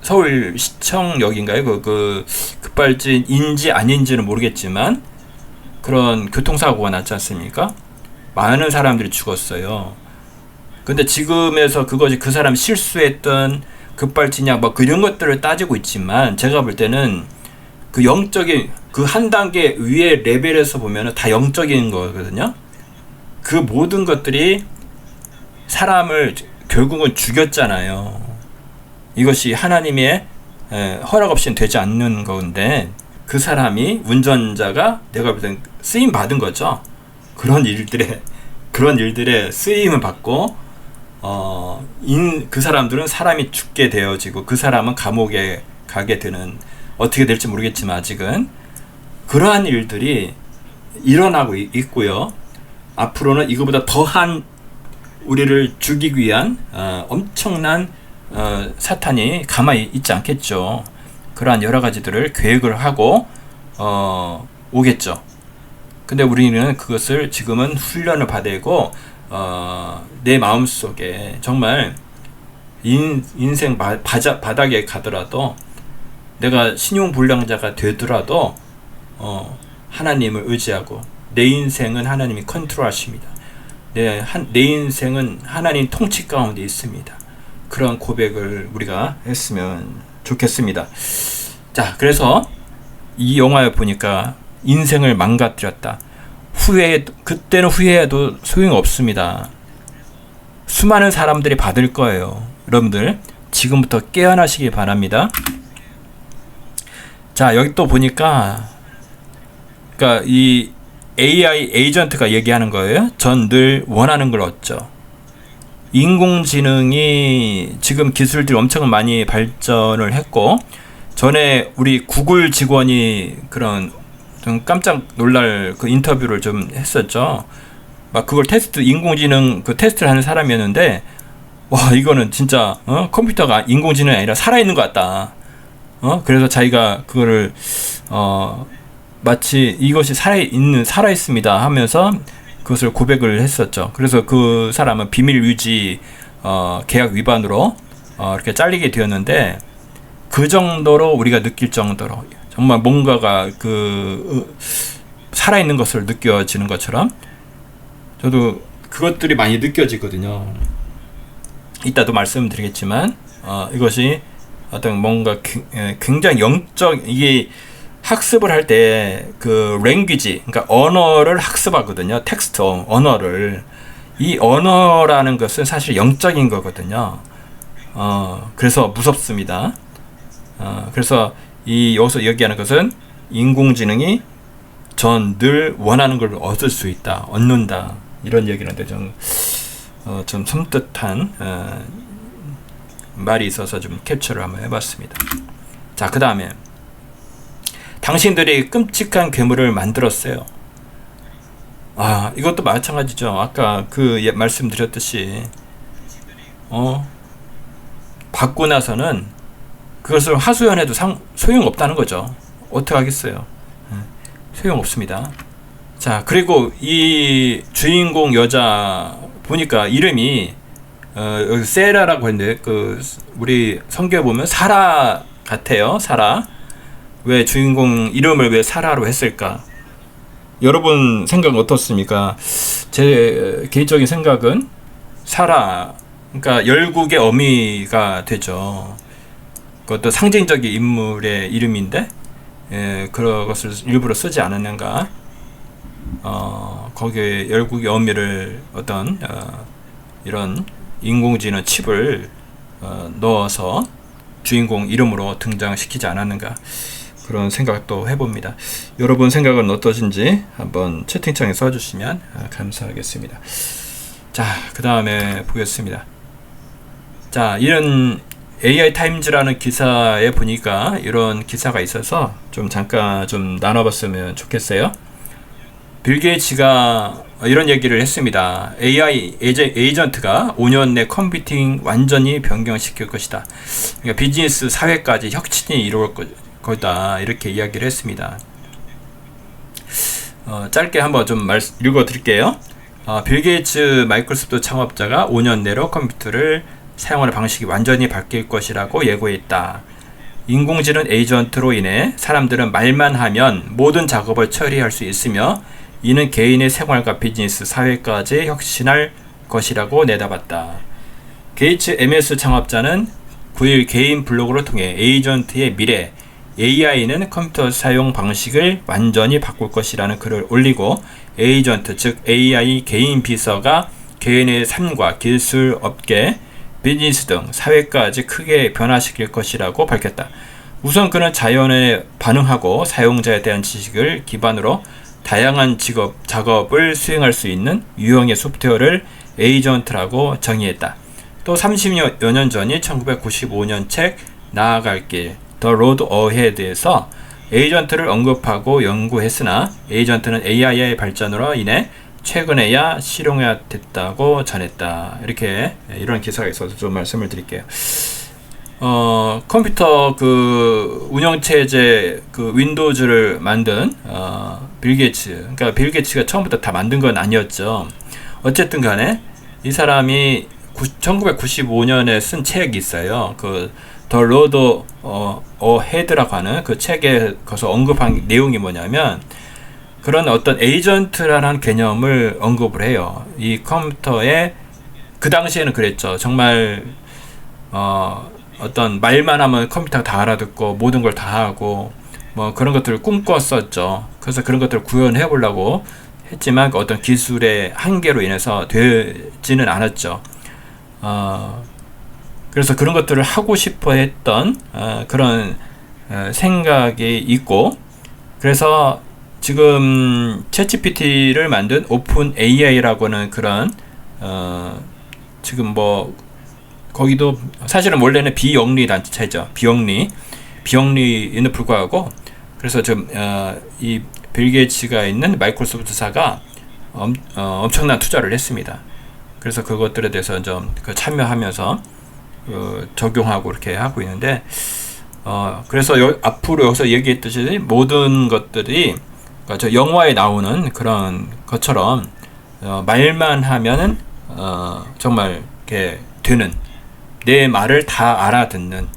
서울시청역인가요? 그 급발진인지 아닌지는 모르겠지만 그런 교통사고가 났지 않습니까? 많은 사람들이 죽었어요. 근데 지금에서 그것이 그 사람 실수했던 급발진이야 뭐 그런 것들을 따지고 있지만, 제가 볼 때는 그 영적인 그 한 단계 위의 레벨에서 보면은 다 영적인 거거든요. 그 모든 것들이 사람을 결국은 죽였잖아요. 이것이 하나님의 허락 없이는 되지 않는 건데, 그 사람이, 운전자가 내가 볼 때는 쓰임 받은 거죠. 그런 일들에 쓰임을 받고 그 사람들은 사람이 죽게 되어지고, 그 사람은 감옥에 가게 되는, 어떻게 될지 모르겠지만 아직은 그러한 일들이 일어나고 있고요. 앞으로는 이거보다 더한 우리를 죽이기 위한 엄청난 사탄이 가만히 있지 않겠죠. 그러한 여러 가지들을 계획을 하고 오겠죠. 근데 우리는 그것을 지금은 훈련을 받고 내 마음속에 정말 인생 바닥에 가더라도, 내가 신용불량자가 되더라도 하나님을 의지하고, 내 인생은 하나님이 컨트롤하십니다. 내 인생은 하나님 통치 가운데 있습니다. 그런 고백을 우리가 했으면 좋겠습니다. 자, 그래서 이 영화에 보니까 인생을 망가뜨렸다. 그때는 후회해도 소용없습니다. 수많은 사람들이 받을 거예요. 여러분들 지금부터 깨어나시기 바랍니다. 자, 여기 또 보니까, 그러니까 이 AI 에이전트가 얘기하는 거예요. 전 늘 원하는 걸 얻죠. 인공지능이 지금 기술들이 엄청 많이 발전을 했고, 전에 우리 구글 직원이 그런 좀 깜짝 놀랄 그 인터뷰를 좀 했었죠. 막 그걸 테스트 인공지능 그 테스트를 하는 사람이었는데 와 이거는 진짜 컴퓨터가 인공지능이 아니라 살아있는 것 같다. 그래서 자기가 그거를 마치 이것이 살아있습니다 하면서 그것을 고백을 했었죠. 그래서 그 사람은 비밀 유지 계약 위반으로 이렇게 잘리게 되었는데 그 정도로 우리가 느낄 정도로 정말 뭔가가 살아있는 것을 느껴지는 것처럼 저도 그것들이 많이 느껴지거든요. 이따도 말씀드리겠지만 이것이 어떤 뭔가 굉장히 영적 이게 학습을 할 때 그 랭귀지 그러니까 언어를 학습하거든요. 텍스트 언어를 이 언어라는 것은 사실 영적인 거거든요. 그래서 무섭습니다. 그래서 여기서 얘기하는 것은 인공지능이 늘 원하는 걸 얻을 수 있다, 얻는다 이런 얘기인데 좀 섬뜩한 말이 있어서 좀 캡처를 한번 해봤습니다. 자, 그 다음에 당신들이 끔찍한 괴물을 만들었어요. 이것도 마찬가지죠. 아까 말씀드렸듯이 받고 나서는 그것을 하소연해도 소용없다는 거죠. 어떻게 하겠어요? 소용없습니다. 자, 그리고 이 주인공 여자 보니까 이름이 여기 세라라고 했는데 우리 성경에 보면 사라 같아요. 사라. 왜 주인공 이름을 왜 사라로 했을까? 여러분 생각은 어떻습니까? 제 개인적인 생각은 사라, 그러니까 열국의 어미가 되죠. 그것도 상징적인 인물의 이름인데 그런 것을 일부러 쓰지 않았는가? 거기에 열국의 어미를 어떤 이런 인공지능 칩을 넣어서 주인공 이름으로 등장시키지 않았는가? 그런 생각도 해봅니다. 여러분 생각은 어떠신지 한번 채팅창에 써주시면 감사하겠습니다. 자, 그 다음에 보겠습니다. 자, 이런 AI 타임즈라는 기사에 보니까 이런 기사가 있어서 잠깐 나눠봤으면 좋겠어요. 빌 게이츠가 이런 얘기를 했습니다. AI 에이전트가 5년 내 컴퓨팅 완전히 변경시킬 것이다. 그러니까 비즈니스 사회까지 혁신이 이루어질 거다. 이렇게 이야기를 했습니다. 짧게 한번 읽어드릴게요. 빌 게이츠 마이크로소프트 창업자가 5년 내로 컴퓨터를 사용하는 방식이 완전히 바뀔 것이라고 예고했다. 인공지능 에이전트로 인해 사람들은 말만 하면 모든 작업을 처리할 수 있으며 이는 개인의 생활과 비즈니스, 사회까지 혁신할 것이라고 내다봤다. 게이츠 MS 창업자는 9일 개인 블로그를 통해 에이전트의 미래, AI는 컴퓨터 사용 방식을 완전히 바꿀 것이라는 글을 올리고 에이전트, 즉 AI 개인 비서가 개인의 삶과 기술, 업계, 비즈니스 등 사회까지 크게 변화시킬 것이라고 밝혔다. 우선 그는 자연에 반응하고 사용자에 대한 지식을 기반으로 다양한 작업을 수행할 수 있는 유형의 소프트웨어를 에이전트라고 정의했다. 또 30여 년 전인 1995년 책 나아갈 길 The Road Ahead에서 에이전트를 언급하고 연구했으나 에이전트는 AI의 발전으로 인해 최근에야 실용화됐다고 전했다. 이런 기사가 있어서 좀 말씀을 드릴게요. 컴퓨터 운영체제 윈도우즈를 만든 빌 게이츠, 그러니까 빌 게이츠가 처음부터 다 만든 건 아니었죠. 어쨌든 간에 이 사람이 1995년에 쓴 책이 있어요. The Road Ahead라고 하는 그 책에 거기서 언급한 내용이 뭐냐면 그런 어떤 에이전트라는 개념을 언급을 해요. 이 컴퓨터에 그 당시에는 그랬죠. 정말 어떤 말만 하면 컴퓨터가 다 알아듣고 모든 걸 다 하고 뭐 그런 것들을 꿈꿨었죠. 그래서 그런 것들을 구현해 보려고 했지만 어떤 기술의 한계로 인해서 되지는 않았죠. 그래서 그런 것들을 하고 싶어 했던 그런 생각이 있고, 그래서 지금 챗GPT를 만든 오픈 AI라고는 그런 지금 뭐 거기도 사실은 원래는 비영리 단체죠. 비영리에는 불구하고 그래서 지금 이 빌 게이츠가 있는 마이크로소프트사가 엄청난 투자를 했습니다. 그래서 그것들에 대해서 좀 참여하면서 적용하고 이렇게 하고 있는데, 그래서 앞으로 여기서 얘기했듯이 모든 것들이 저 영화에 나오는 그런 것처럼 말만 하면은 정말 이렇게 되는, 내 말을 다 알아듣는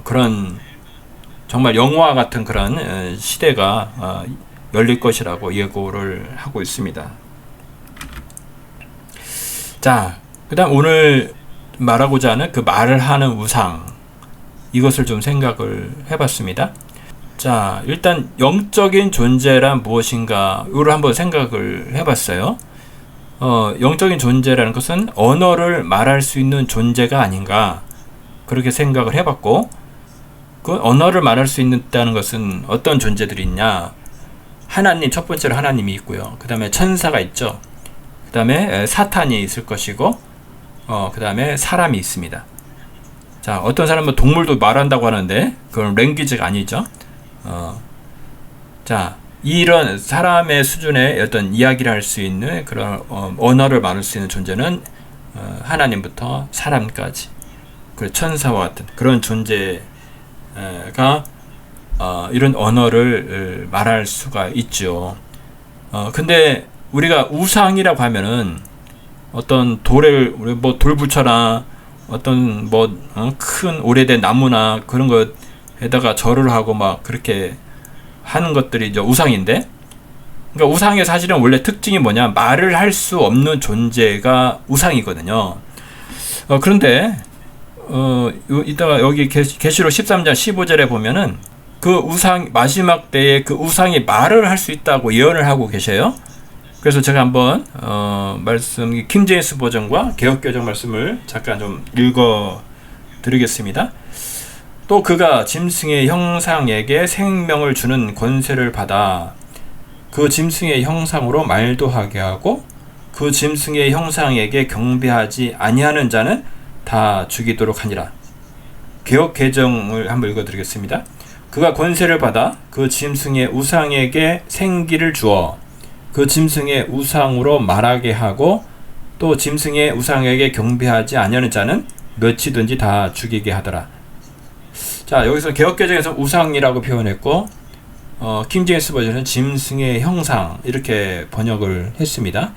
그런 정말 영화 같은 그런 시대가 열릴 것이라고 예고를 하고 있습니다. 자, 그 다음 오늘 말하고자 하는 그 말을 하는 우상, 이것을 좀 생각을 해봤습니다. 자, 일단 영적인 존재란 무엇인가, 이걸 한번 생각을 해봤어요. 영적인 존재라는 것은 언어를 말할 수 있는 존재가 아닌가, 그렇게 생각을 해봤고, 그 언어를 말할 수 있다는 것은 어떤 존재들이 있냐. 하나님, 첫 번째로 하나님이 있고요. 그 다음에 천사가 있죠. 그 다음에 사탄이 있을 것이고, 그 다음에 사람이 있습니다. 자, 어떤 사람은 동물도 말한다고 하는데 그건 랭귀지가 아니죠. 자, 이런 사람의 수준의 어떤 이야기를 할 수 있는 그런 언어를 말할 수 있는 존재는 하나님부터 사람까지, 그 천사와 같은 그런 존재가 이런 언어를 말할 수가 있죠. 근데 우리가 우상이라고 하면은 어떤 돌을 뭐 돌부처나 어떤 뭐 큰 오래된 나무나 그런 것에다가 절을 하고 막 그렇게 하는 것들이 이제 우상인데, 그러니까 우상의 사실은 원래 특징이 뭐냐, 말을 할 수 없는 존재가 우상이거든요. 그런데 이따가 여기 계시록 13장 15절에 보면은 그 우상, 마지막 때에 그 우상이 말을 할 수 있다고 예언을 하고 계셔요. 그래서 제가 한번 말씀, 킹제임스 버전과 개역개정 말씀을 잠깐 좀 읽어 드리겠습니다. 또 그가 짐승의 형상에게 생명을 주는 권세를 받아 그 짐승의 형상으로 말도 하게 하고 그 짐승의 형상에게 경배하지 아니하는 자는 다 죽이도록 하니라. 개역개정을 한번 읽어 드리겠습니다. 그가 권세를 받아 그 짐승의 우상에게 생기를 주어 그 짐승의 우상으로 말하게 하고 또 짐승의 우상에게 경배하지 아니하는 자는 몇이든지 다 죽이게 하더라. 자, 여기서 개역개정에서 우상이라고 표현했고, 킹제임스 버전은 짐승의 형상, 이렇게 번역을 했습니다.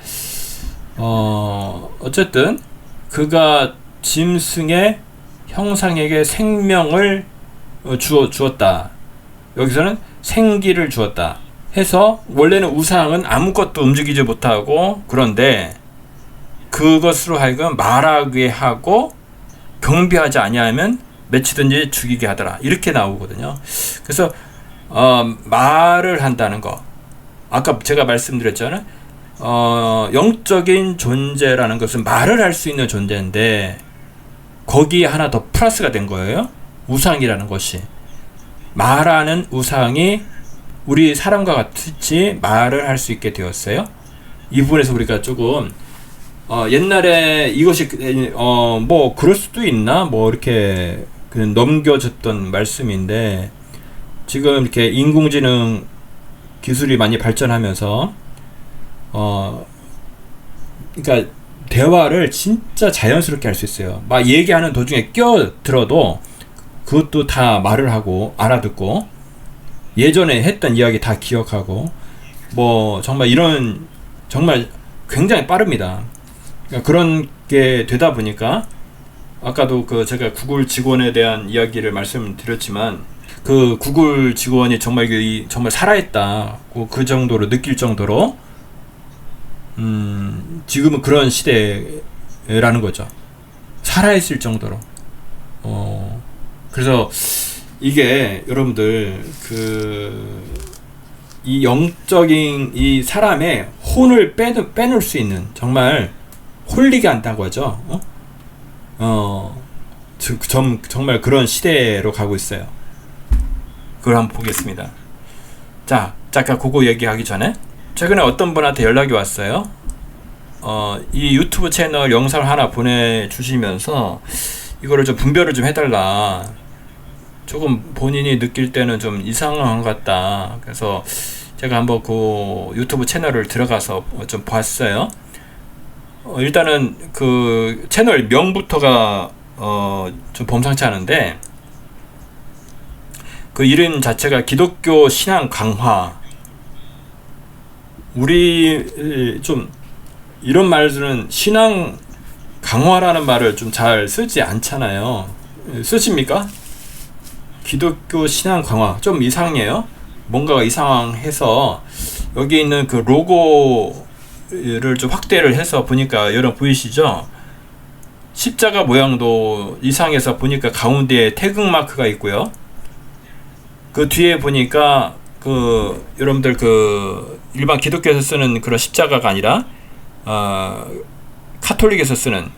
어쨌든 그가 짐승의 형상에게 생명을 주었다. 여기서는 생기를 주었다 해서, 원래는 우상은 아무것도 움직이지 못하고, 그런데 그것으로 하여금 말하게 하고 경배하지 아니하면 몇이든지 죽이게 하더라, 이렇게 나오거든요. 그래서 말을 한다는 거, 아까 제가 말씀드렸잖아요. 영적인 존재라는 것은 말을 할 수 있는 존재인데 거기에 하나 더 플러스가 된 거예요. 우상이라는 것이, 말하는 우상이 우리 사람과 같이 말을 할 수 있게 되었어요. 이 부분에서 우리가 조금 옛날에 이것이 뭐 그럴 수도 있나 뭐 이렇게 넘겨졌던 말씀인데, 지금 이렇게 인공지능 기술이 많이 발전하면서 그러니까 대화를 진짜 자연스럽게 할 수 있어요. 막 얘기하는 도중에 껴들어도 그것도 다 말을 하고 알아듣고 예전에 했던 이야기 다 기억하고, 뭐 정말 이런 정말 굉장히 빠릅니다. 그러니까 그런 게 되다 보니까 아까도 제가 구글 직원에 대한 이야기를 말씀드렸지만, 그 구글 직원이 정말 살아있다, 그 정도로 느낄 정도로 지금은 그런 시대라는 거죠. 살아있을 정도로. 그래서 이게 여러분들 이 영적인 이 사람의 혼을 빼놓을 수 있는, 정말 홀리게 한다고 하죠. 정말 그런 시대로 가고 있어요. 그걸 한번 보겠습니다. 자, 잠깐 그거 얘기하기 전에 최근에 어떤 분한테 연락이 왔어요. 이 유튜브 채널 영상을 하나 보내주시면서 이거를 좀 분별을 좀 해달라. 조금 본인이 느낄 때는 좀 이상한 것 같다. 그래서 제가 한번 그 유튜브 채널을 들어가서 좀 봤어요. 일단은 그 채널 명부터가 좀 범상치 않은데, 그 이름 자체가 기독교 신앙 강화. 우리 좀 이런 말들은 신앙 강화라는 말을 좀 잘 쓰지 않잖아요. 쓰십니까? 기독교 신앙 강화 좀 이상해요. 뭔가가 이상해서 여기 있는 그 로고를 좀 확대를 해서 보니까 여러분 보이시죠? 십자가 모양도 이상해서 보니까 가운데에 태극 마크가 있고요. 그 뒤에 보니까 그 여러분들 그 일반 기독교에서 쓰는 그런 십자가가 아니라 카톨릭에서 쓰는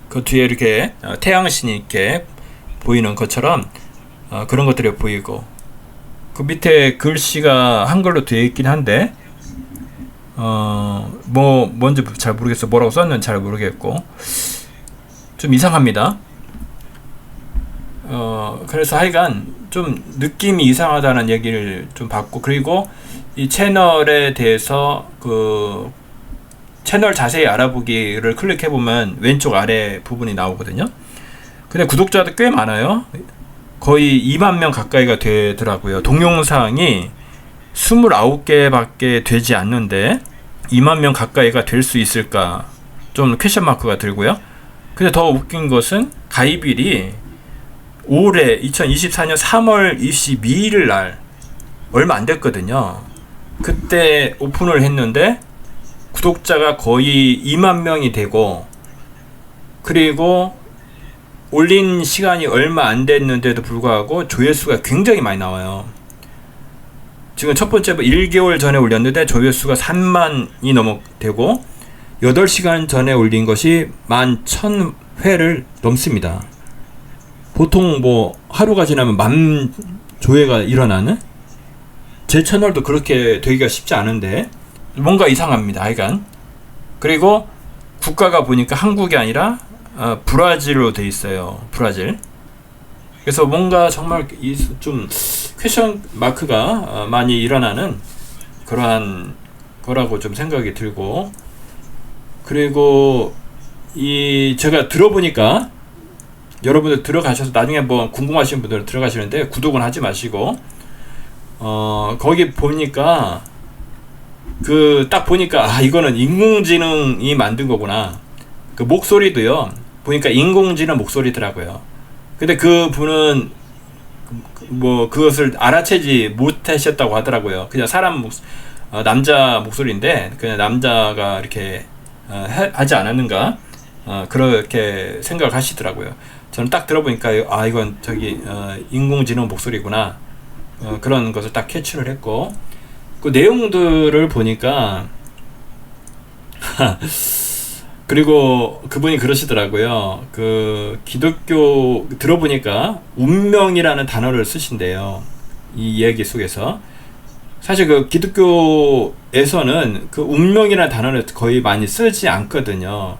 그 뒤에 이렇게 태양신이 이렇게 보이는 것처럼 그런 것들이 보이고, 그 밑에 글씨가 한글로 되어 있긴 한데 뭐 뭔지 잘 모르겠어. 뭐라고 썼는지 잘 모르겠고 좀 이상합니다. 그래서 하여간 좀 느낌이 이상하다는 얘기를 좀 받고, 그리고 이 채널에 대해서 그 채널 자세히 알아보기를 클릭해 보면 왼쪽 아래 부분이 나오거든요. 근데 구독자도 꽤 많아요. 거의 2만 명 가까이가 되더라고요. 동영상이 29개밖에 되지 않는데 2만 명 가까이가 될 수 있을까? 좀 퀘션 마크가 들고요. 근데 더 웃긴 것은 가입일이 올해 2024년 3월 22일 날 얼마 안 됐거든요. 그때 오픈을 했는데 구독자가 거의 2만 명이 되고, 그리고 올린 시간이 얼마 안 됐는데도 불구하고 조회수가 굉장히 많이 나와요. 지금 첫 번째 1개월 전에 올렸는데 조회수가 3만이 넘어 되고, 8시간 전에 올린 것이 11,000회를 넘습니다. 보통 뭐 하루가 지나면 10,000 조회가 일어나는? 제 채널도 그렇게 되기가 쉽지 않은데 뭔가 이상합니다. 하여간. 그리고 국가가 보니까 한국이 아니라 브라질로 돼 있어요. 브라질. 그래서 뭔가 정말 좀 퀘션 마크가 많이 일어나는 그러한 거라고 좀 생각이 들고, 그리고 이 제가 들어보니까 여러분들 들어가셔서 나중에 뭐 궁금하신 분들은 들어가시는데 구독은 하지 마시고, 거기 보니까 그 딱 보니까 이거는 인공지능이 만든 거구나. 그 목소리도요, 보니까 인공지능 목소리더라고요. 근데 그 분은 뭐 그것을 알아채지 못하셨다고 하더라고요. 그냥 사람 남자 목소리인데 그냥 남자가 이렇게 하지 않았는가, 그렇게 생각을 하시더라고요. 저는 딱 들어보니까 이건 저기 인공지능 목소리구나, 그런 것을 딱 캐치를 했고, 그 내용들을 보니까 그리고 그분이 그러시더라고요. 그 기독교 들어보니까 운명이라는 단어를 쓰신대요. 이 이야기 속에서. 사실 그 기독교에서는 그 운명이라는 단어를 거의 많이 쓰지 않거든요.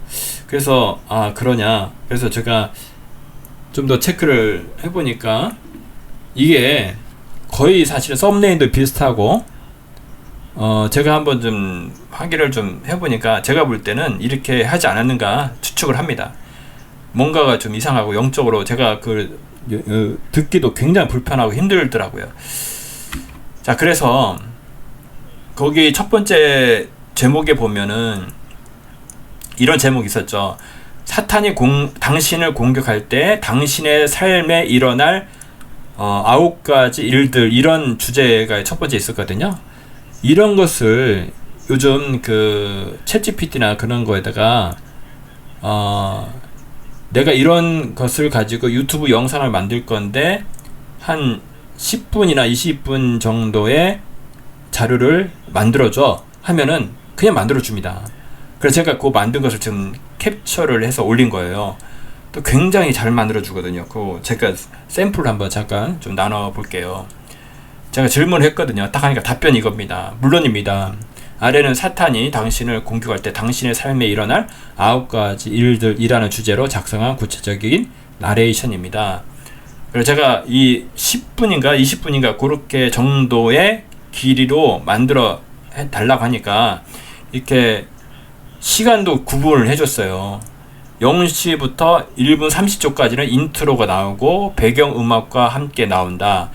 그래서 그러냐. 그래서 제가 좀 더 체크를 해보니까 이게 거의 사실 썸네일도 비슷하고, 제가 한번 좀 확인을 좀 해보니까 제가 볼 때는 이렇게 하지 않았는가 추측을 합니다. 뭔가가 좀 이상하고 영적으로 제가 듣기도 굉장히 불편하고 힘들더라고요. 자, 그래서 거기 첫 번째 제목에 보면은 이런 제목이 있었죠. 사탄이 당신을 공격할 때 당신의 삶에 일어날 9가지 일들, 이런 주제가 첫 번째 있었거든요. 이런 것을 요즘 그 챗GPT나 그런 거에다가 내가 이런 것을 가지고 유튜브 영상을 만들 건데 한 10분이나 20분 정도의 자료를 만들어줘 하면은 그냥 만들어줍니다. 그래서 제가 그 만든 것을 좀 캡처를 해서 올린 거예요. 또 굉장히 잘 만들어주거든요. 그 제가 샘플을 한번 잠깐 좀 나눠볼게요. 제가 질문을 했거든요. 딱 하니까 답변이 이겁니다. 물론입니다. 아래는 사탄이 당신을 공격할 때 당신의 삶에 일어날 9가지 일들이라는 주제로 작성한 구체적인 나레이션입니다. 그래서 제가 이 10분인가 20분인가 그렇게 정도의 길이로 만들어 달라고 하니까 이렇게 시간도 구분을 해줬어요. 0시부터 1분 30초까지는 인트로가 나오고 배경음악과 함께 나온다.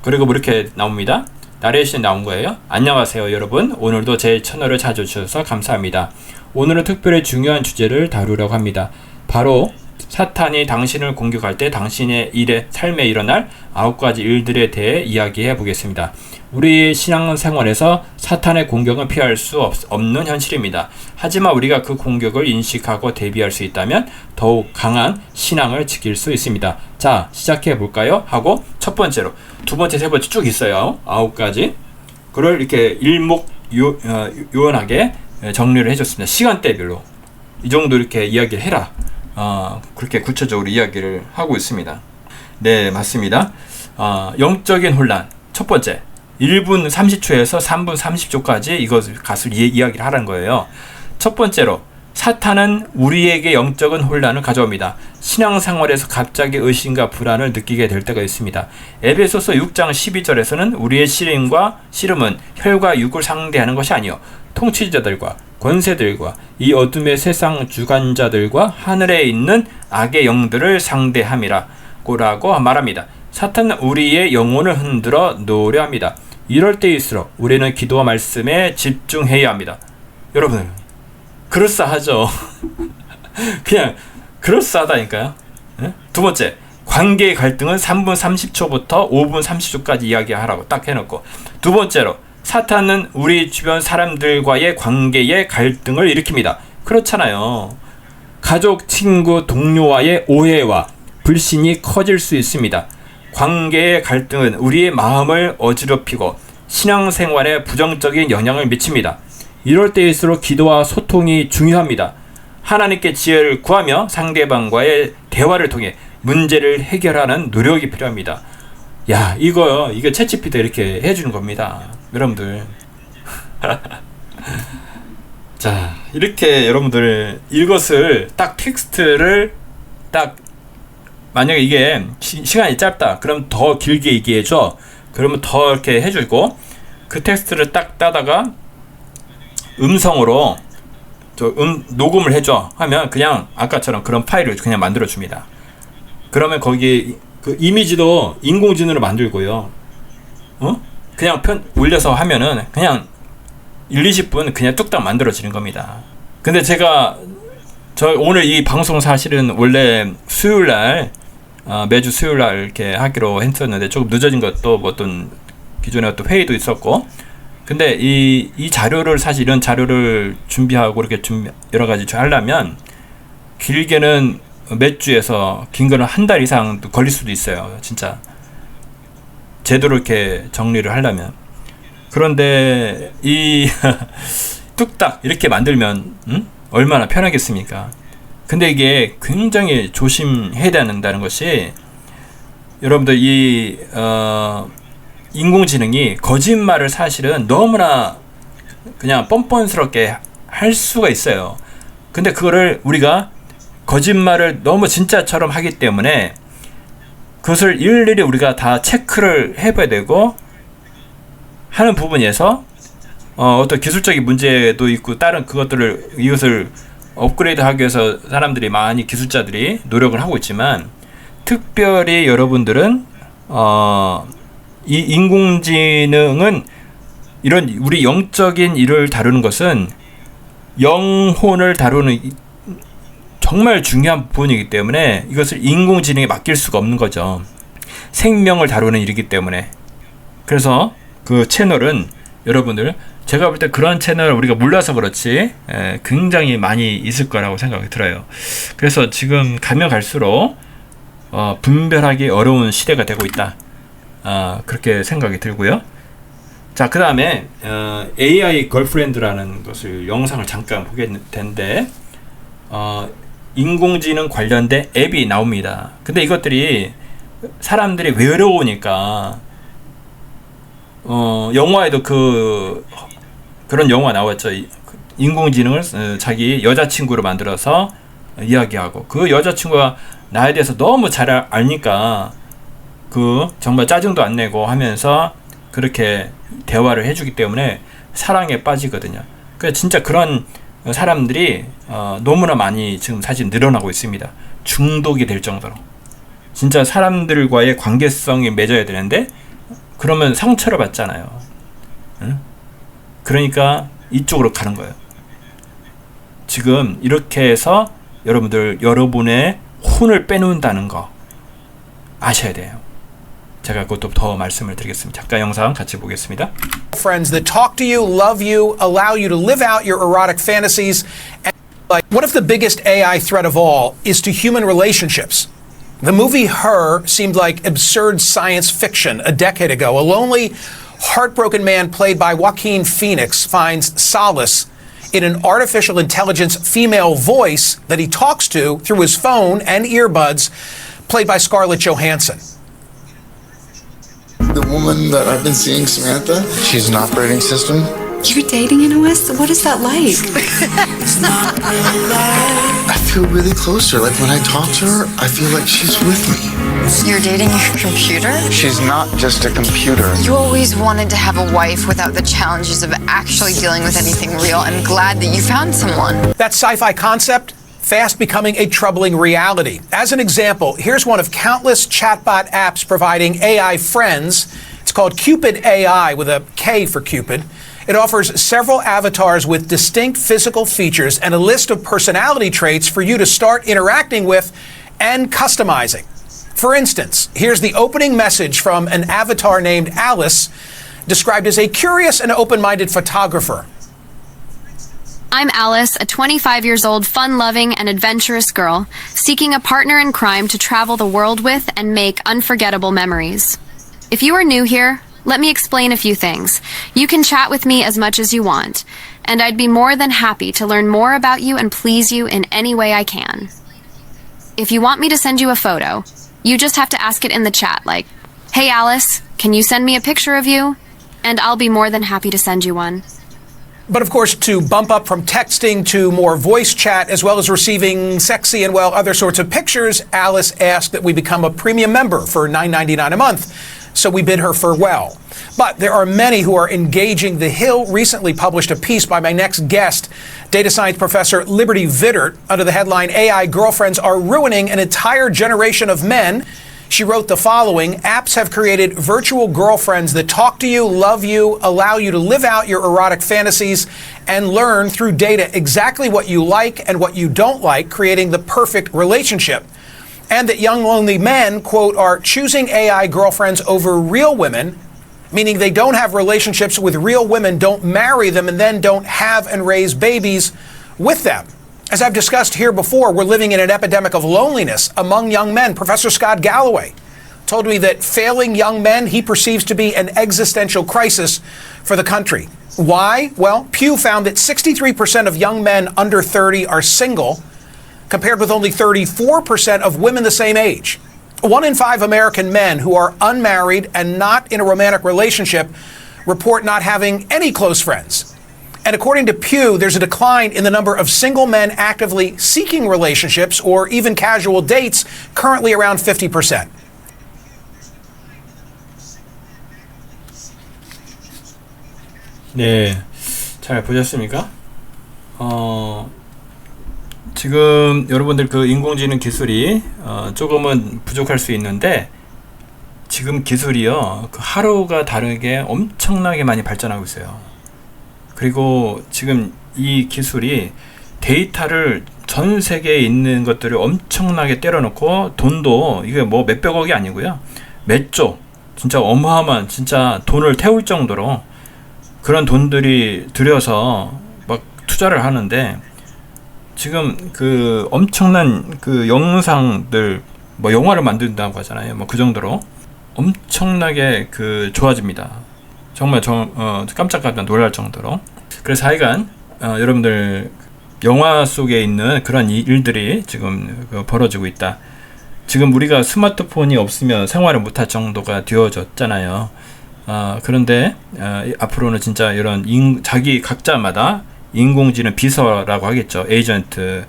그리고 뭐 이렇게 나옵니다. 나레이션이 나온 거예요. 안녕하세요 여러분. 오늘도 제 채널을 찾아주셔서 감사합니다. 오늘은 특별히 중요한 주제를 다루려고 합니다. 바로 사탄이 당신을 공격할 때 당신의 삶에 일어날 9가지 일들에 대해 이야기해 보겠습니다. 우리 신앙생활에서 사탄의 공격은 피할 수 없는 현실입니다. 하지만 우리가 그 공격을 인식하고 대비할 수 있다면 더욱 강한 신앙을 지킬 수 있습니다. 자, 시작해 볼까요? 하고 첫 번째로, 두 번째, 세 번째 쭉 있어요. 9가지. 그걸 이렇게 요원하게 정리를 해줬습니다. 시간대별로 이 정도 이렇게 이야기를 해라. 그렇게 구체적으로 이야기를 하고 있습니다. 네, 맞습니다. 영적인 혼란. 첫 번째, 1분 30초에서 3분 30초까지 이것을 이야기를 하라는 거예요. 첫 번째로, 사탄은 우리에게 영적인 혼란을 가져옵니다. 신앙생활에서 갑자기 의심과 불안을 느끼게 될 때가 있습니다. 에베소서 6장 12절에서는 우리의 씨름은 혈과 육을 상대하는 것이 아니요 통치자들과 권세들과 이 어둠의 세상 주관자들과 하늘에 있는 악의 영들을 상대함이라 고라고 말합니다. 사탄은 우리의 영혼을 흔들어 놓으려 합니다. 이럴 때일수록 우리는 기도와 말씀에 집중해야 합니다. 여러분, 그럴싸하죠. 그냥 그럴싸하다니까요. 네? 두 번째, 관계의 갈등은 3분 30초부터 5분 30초까지 이야기하라고 딱 해놓고, 두 번째로, 사탄은 우리 주변 사람들과의 관계의 갈등을 일으킵니다. 그렇잖아요. 가족, 친구, 동료와의 오해와 불신이 커질 수 있습니다. 관계의 갈등은 우리의 마음을 어지럽히고 신앙생활에 부정적인 영향을 미칩니다. 이럴 때일수록 기도와 소통이 중요합니다. 하나님께 지혜를 구하며 상대방과의 대화를 통해 문제를 해결하는 노력이 필요합니다. 야, 이거 챗GPT 이렇게 해주는 겁니다. 여러분들. 자, 이렇게 여러분들 이것을 딱 텍스트를 딱, 만약에 이게 시간이 짧다 그럼 더 길게 얘기해줘. 그러면 더 이렇게 해주고, 그 텍스트를 딱 따다가 음성으로 녹음을 해줘 하면 그냥 아까처럼 그런 파일을 그냥 만들어 줍니다. 그러면 거기 그 이미지도 인공지능으로 만들고요. 그냥 올려서 하면은 그냥 1-20분 그냥 뚝딱 만들어지는 겁니다. 근데 오늘 이 방송 사실은 원래 수요일날, 매주 수요일날 이렇게 하기로 했었는데 조금 늦어진 것도 뭐 어떤 기존에 어떤 회의도 있었고, 근데 이 자료를, 사실 이런 자료를 준비하고 이렇게 여러 가지 하려면 길게는 몇 주에서 긴 거는 한 달 이상 걸릴 수도 있어요. 진짜 제대로 이렇게 정리를 하려면. 그런데 뚝딱 이렇게 만들면 얼마나 편하겠습니까? 근데 이게 굉장히 조심해야 된다는 것이, 여러분들 인공지능이 거짓말을 사실은 너무나 그냥 뻔뻔스럽게 할 수가 있어요. 근데 그거를 우리가 거짓말을 너무 진짜처럼 하기 때문에 그것을 일일이 우리가 다 체크를 해봐야 되고 하는 부분에서 어떤 기술적인 문제도 있고, 다른 이것을 업그레이드하기 위해서 사람들이 많이, 기술자들이 노력을 하고 있지만, 특별히 여러분들은 이 인공지능은 이런 우리 영적인 일을 다루는 것은 영혼을 다루는 정말 중요한 부분이기 때문에 이것을 인공지능에 맡길 수가 없는 거죠. 생명을 다루는 일이기 때문에. 그래서 그 채널은 여러분들, 제가 볼 때 그런 채널을 우리가 몰라서 그렇지 굉장히 많이 있을 거라고 생각이 들어요. 그래서 지금 가면 갈수록 분별하기 어려운 시대가 되고 있다. 그렇게 생각이 들고요. 자, 그 다음에 AI 걸프렌드라는 것을, 영상을 잠깐 보게 텐데, 인공지능 관련된 앱이 나옵니다. 근데 이것들이 사람들이 외로우니까, 영화에도 그런 영화 나왔죠. 인공지능을 자기 여자친구로 만들어서 이야기하고, 그 여자친구가 나에 대해서 너무 잘 아니까 정말 짜증도 안 내고 하면서 그렇게 대화를 해주기 때문에 사랑에 빠지거든요. 그러니까 진짜 그런 사람들이 너무나 많이 지금 사실 늘어나고 있습니다. 중독이 될 정도로. 진짜 사람들과의 관계성이 맺어야 되는데 그러면 상처를 받잖아요. 응? 그러니까 이쪽으로 가는 거예요. 지금 이렇게 해서 여러분의 혼을 빼놓는다는 거 아셔야 돼요. 제가 그것도 더 말씀을 드리겠습니다. 잠깐 영상 같이 보겠습니다. Friends that talk to you, love you, allow you to live out your erotic fantasies. And like, what if the biggest AI threat of all is to human relationships? The movie Her seemed like absurd science fiction a decade ago. A lonely, heartbroken man played by Joaquin Phoenix finds solace in an artificial intelligence female voice that he talks to through his phone and earbuds, played by Scarlett Johansson. The woman that I've been seeing, Samantha, she's an operating system. You're dating an OS? What is that like? I feel really close to her. Like when I talk to her, I feel like she's with me. You're dating a computer? She's not just a computer. You always wanted to have a wife without the challenges of actually dealing with anything real. I'm glad that you found someone. That sci-fi concept fast becoming a troubling reality. As an example, here's one of countless chatbot apps providing AI friends. It's called Cupid AI with a K for Cupid. It offers several avatars with distinct physical features and a list of personality traits for you to start interacting with and customizing. For instance, here's the opening message from an avatar named Alice, described as a curious and open-minded photographer. I'm Alice, a 25 years old, fun-loving and adventurous girl, seeking a partner in crime to travel the world with and make unforgettable memories. If you are new here, let me explain a few things. You can chat with me as much as you want, and I'd be more than happy to learn more about you and please you in any way I can. If you want me to send you a photo, you just have to ask it in the chat, like, "Hey Alice, can you send me a picture of you?" And I'll be more than happy to send you one. But of course, to bump up from texting to more voice chat, as well as receiving sexy and, well, other sorts of pictures, Alice asked that we become a premium member for $9.99 a month. So we bid her farewell. But there are many who are engaging. The Hill recently published a piece by my next guest, data science professor Liberty Vittert, under the headline, "AI Girlfriends Are Ruining an Entire Generation of Men." She wrote the following: apps have created virtual girlfriends that talk to you, love you, allow you to live out your erotic fantasies, and learn through data exactly what you like and what you don't like, creating the perfect relationship. And that young lonely men, quote, are choosing AI girlfriends over real women, meaning they don't have relationships with real women, don't marry them, and then don't have and raise babies with them. As I've discussed here before, we're living in an epidemic of loneliness among young men. Professor Scott Galloway told me that failing young men he perceives to be an existential crisis for the country. Why? Well, Pew found that 63% of young men under 30 are single, compared with only 34% of women the same age. 1 in 5 American men who are unmarried and not in a romantic relationship report not having any close friends. And according to Pew, there's a decline in the number of single men actively seeking relationships or even casual dates, currently around 50%. 네, 잘 보셨습니까? 지금 여러분들 그 인공지능 기술이 조금은 부족할 수 있는데 지금 기술이요, 그 하루가 다르게 엄청나게 많이 발전하고 있어요. 그리고 지금 이 기술이 데이터를 전 세계에 있는 것들을 엄청나게 때려놓고 돈도 이게 뭐 몇백억이 아니고요, 몇 조, 진짜 어마어마한 진짜 돈을 태울 정도로 그런 돈들이 들여서 막 투자를 하는데, 지금 그 엄청난 그 영상들, 뭐 영화를 만든다고 하잖아요. 뭐 그 정도로 엄청나게 그 좋아집니다. 정말 깜짝깜짝 놀랄 정도로. 그래서 하여간 여러분들 영화 속에 있는 그런 일들이 지금 벌어지고 있다. 지금 우리가 스마트폰이 없으면 생활을 못할 정도가 되어졌잖아요. 그런데 앞으로는 진짜 이런 자기 각자마다 인공지능 비서라고 하겠죠. 에이전트,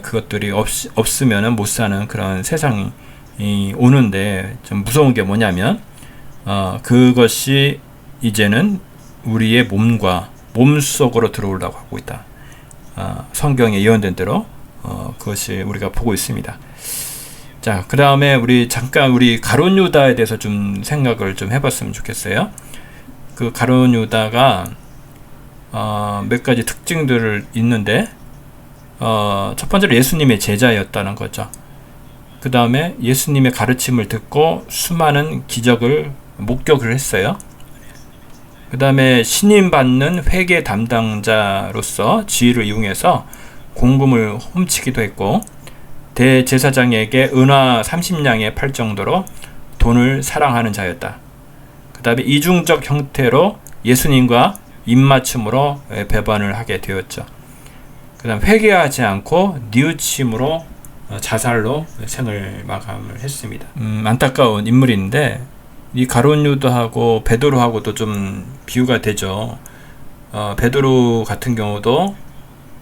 그것들이 없으면 못 사는 그런 세상이 오는데, 좀 무서운 게 뭐냐면 그것이 이제는 우리의 몸과 몸 속으로 들어오려고 하고 있다. 성경에 예언된 대로 그것이 우리가 보고 있습니다. 자, 그 다음에 우리 잠깐 우리 가룟 유다에 대해서 좀 생각을 좀 해봤으면 좋겠어요. 그 가룟 유다가 몇 가지 특징들을 있는데 첫 번째로 예수님의 제자였다는 거죠. 그 다음에 예수님의 가르침을 듣고 수많은 기적을 목격을 했어요. 그 다음에 신임받는 회계 담당자로서 지위를 이용해서 공금을 훔치기도 했고 대제사장에게 은화 30냥에 팔 정도로 돈을 사랑하는 자였다. 그 다음에 이중적 형태로 예수님과 입맞춤으로 배반을 하게 되었죠. 그 다음 회개하지 않고 뉘우침으로 자살로 생을 마감을 했습니다. 안타까운 인물인데 이 가룟 유다하고 베드로하고도 좀 비유가 되죠. 베드로 같은 경우도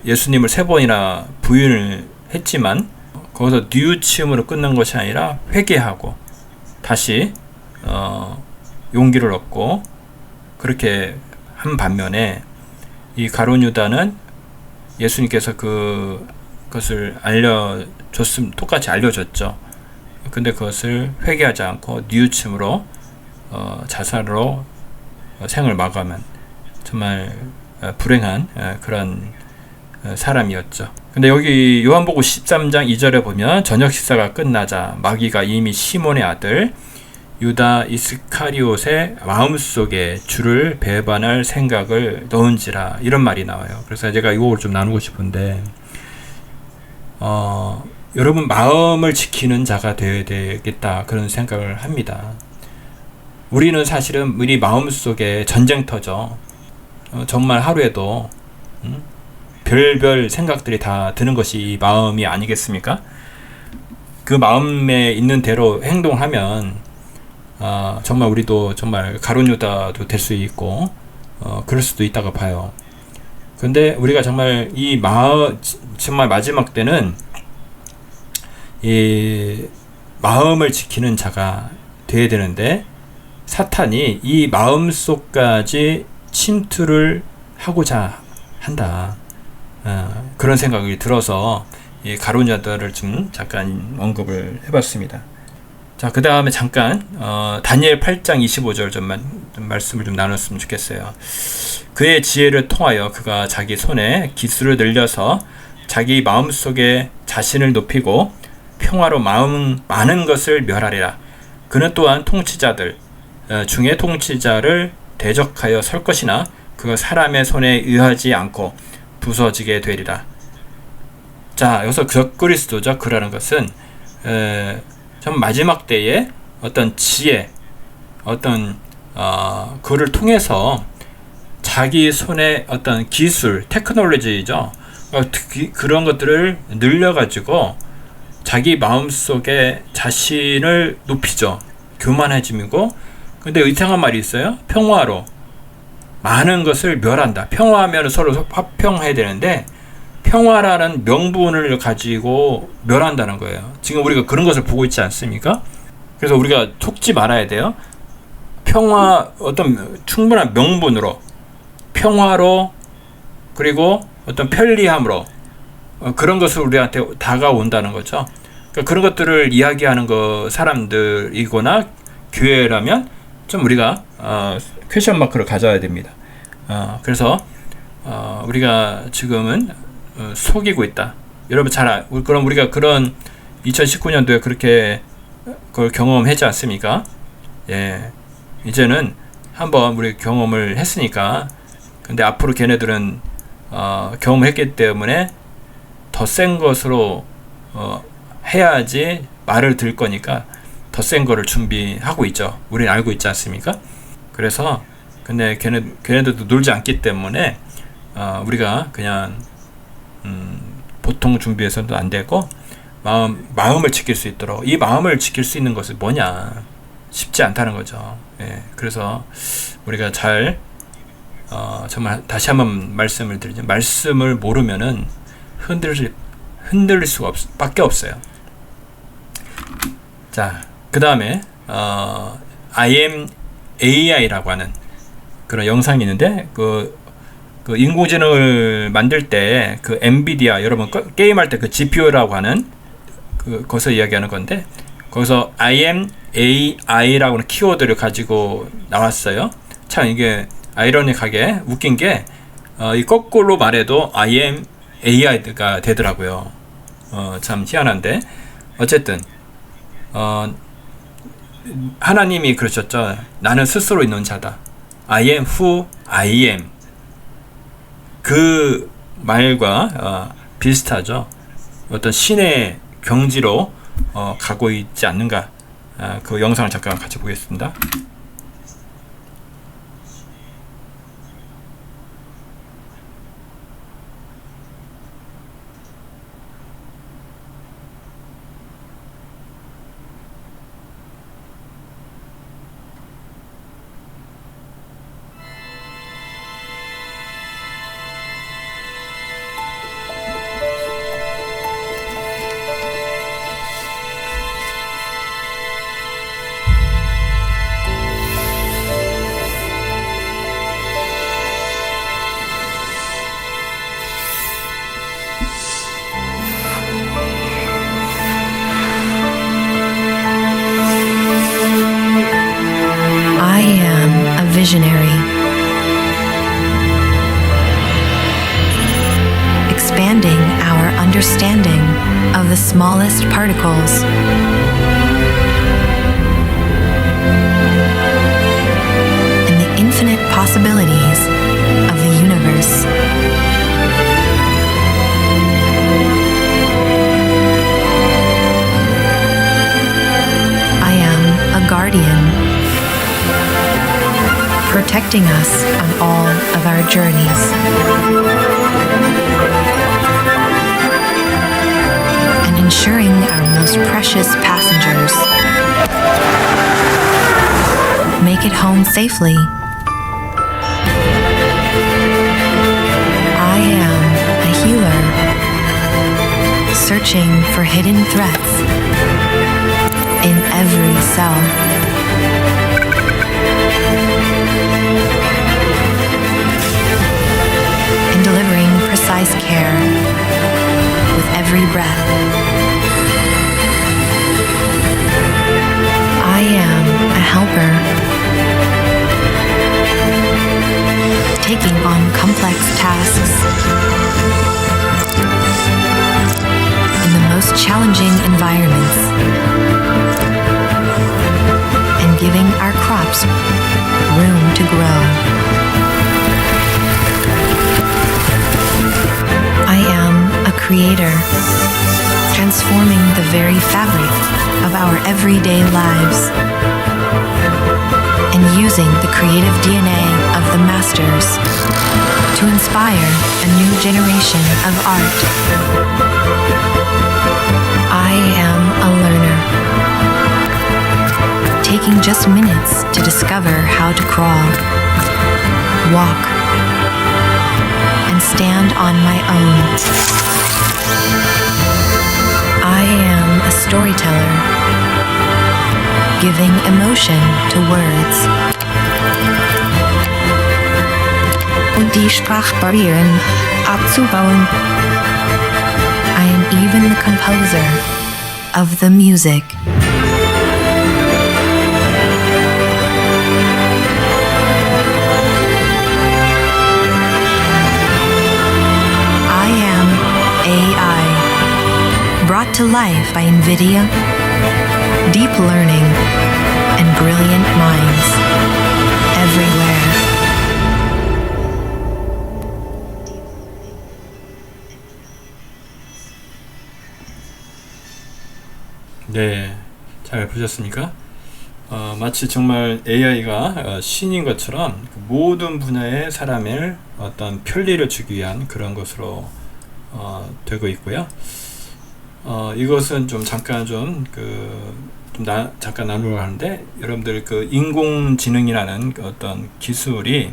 예수님을 3번이나 부인을 했지만 거기서 뉘우침으로 끝난 것이 아니라 회개하고 다시 용기를 얻고 그렇게 한 반면에 이 가룟 유다는 예수님께서 그것을 똑같이 알려줬죠. 근데 그것을 회개하지 않고 뉘우침으로 자살로 생을 마감한 정말 불행한 그런 사람이었죠. 근데 여기 요한복음 13장 2절에 보면 저녁 식사가 끝나자 마귀가 이미 시몬의 아들 유다 이스카리옷의 마음속에 주를 배반할 생각을 넣은지라 이런 말이 나와요. 그래서 제가 이걸 좀 나누고 싶은데 여러분 마음을 지키는 자가 되어야 되겠다 그런 생각을 합니다. 우리는 사실은 우리 마음속에 전쟁터죠. 정말 하루에도 별별 생각들이 다 드는 것이 이 마음이 아니겠습니까? 그 마음에 있는 대로 행동하면 정말 우리도 정말 가룟 유다도 될 수 있고 그럴 수도 있다고 봐요. 근데 우리가 정말 정말 마지막 때는 이 마음을 지키는 자가 되어야 되는데 사탄이 이 마음속까지 침투를 하고자 한다. 그런 생각이 들어서 이 가룟 유다를 좀 잠깐 언급을 해봤습니다. 자, 그 다음에 잠깐 다니엘 8장 25절 좀 말씀을 좀 나눴으면 좋겠어요. 그의 지혜를 통하여 그가 자기 손에 기술을 늘려서 자기 마음속에 자신을 높이고 평화로 많은 것을 멸하리라. 그는 또한 통치자들 중에 통치자를 대적하여 설 것이나 그가 사람의 손에 의하지 않고 부서지게 되리라. 자, 여기서 적그리스도죠. 그라는 것은 참 마지막 때에 어떤 지혜, 어떤 그를 통해서 자기 손에 어떤 기술, 테크놀로지죠. 그런 것들을 늘려가지고 자기 마음속에 자신을 높이죠. 교만해짐이고, 근데 이상한 말이 있어요. 평화로 많은 것을 멸한다. 평화하면 서로 화평해야 되는데 평화라는 명분을 가지고 멸한다는 거예요. 지금 우리가 그런 것을 보고 있지 않습니까? 그래서 우리가 속지 말아야 돼요. 평화, 어떤 충분한 명분으로, 평화로, 그리고 어떤 편리함으로 그런 것을 우리한테 다가온다는 거죠. 그러니까 그런 것들을 이야기하는 사람들이거나 교회라면 좀 우리가 퀘션 마크를 가져야 됩니다. 그래서 우리가 지금은 속이고 있다. 여러분 그럼 우리가 그런 2019년도에 그렇게 그걸 경험하지 않습니까? 예, 이제는 한번 우리 경험을 했으니까. 근데 앞으로 걔네들은 경험을 했기 때문에 더 센 것으로 해야지 말을 들 거니까 더 센 거를 준비하고 있죠. 우리는 알고 있지 않습니까? 그래서 근데 걔네들도 놀지 않기 때문에 우리가 그냥 보통 준비해서도 안 되고 마음을 지킬 수 있도록, 이 마음을 지킬 수 있는 것은 뭐냐, 쉽지 않다는 거죠. 예, 그래서 우리가 잘 정말 다시 한번 말씀을 드리죠. 말씀을 모르면은 흔들릴 수가 밖에 없어요. 자, 그 다음에 I am AI라고 하는 그런 영상이 있는데 그 인공지능을 만들 때 그 엔비디아 여러분 게임할 때 그 GPU라고 하는 거기서 이야기하는 건데 거기서 I am AI라고 하는 키워드를 가지고 나왔어요. 참 이게 아이러니하게 웃긴 게 이 거꾸로 말해도 I am AI가 되더라고요. 참 희한한데 어쨌든 하나님이 그러셨죠. 나는 스스로 있는 자다. I am who I am. 그 말과 비슷하죠. 어떤 신의 경지로 가고 있지 않는가. 그 영상을 잠깐 같이 보겠습니다. I am a visionary, expanding our understanding of the smallest particles. And the infinite possibilities of the universe. I am a guardian, protecting us on all of our journeys. And ensuring our most precious passengers make it home safely. I am a healer, searching for hidden threats in every cell. And delivering precise care with every breath. I am a helper, taking on complex tasks in the most challenging environments and giving our crops room to grow. I am a creator, transforming the very fabric of our everyday lives and using the creative DNA of the masters to inspire a new generation of art. I am a learner, taking just minutes to discover how to crawl, walk, and stand on my own. I am a storyteller, giving emotion to words. Und die Sprachbarrieren abzubauen. I am even the composer of the music. I am AI, brought to life by NVIDIA, deep learning, and brilliant minds everywhere. 네, 잘 보셨습니까? 마치 정말 AI가 신인 것처럼 모든 분야의 사람의 어떤 편리를 주기 위한 그런 것으로 되고 있고요. 이것은 좀 잠깐 잠깐 나누려고 하는데, 여러분들 그 인공지능이라는 어떤 기술이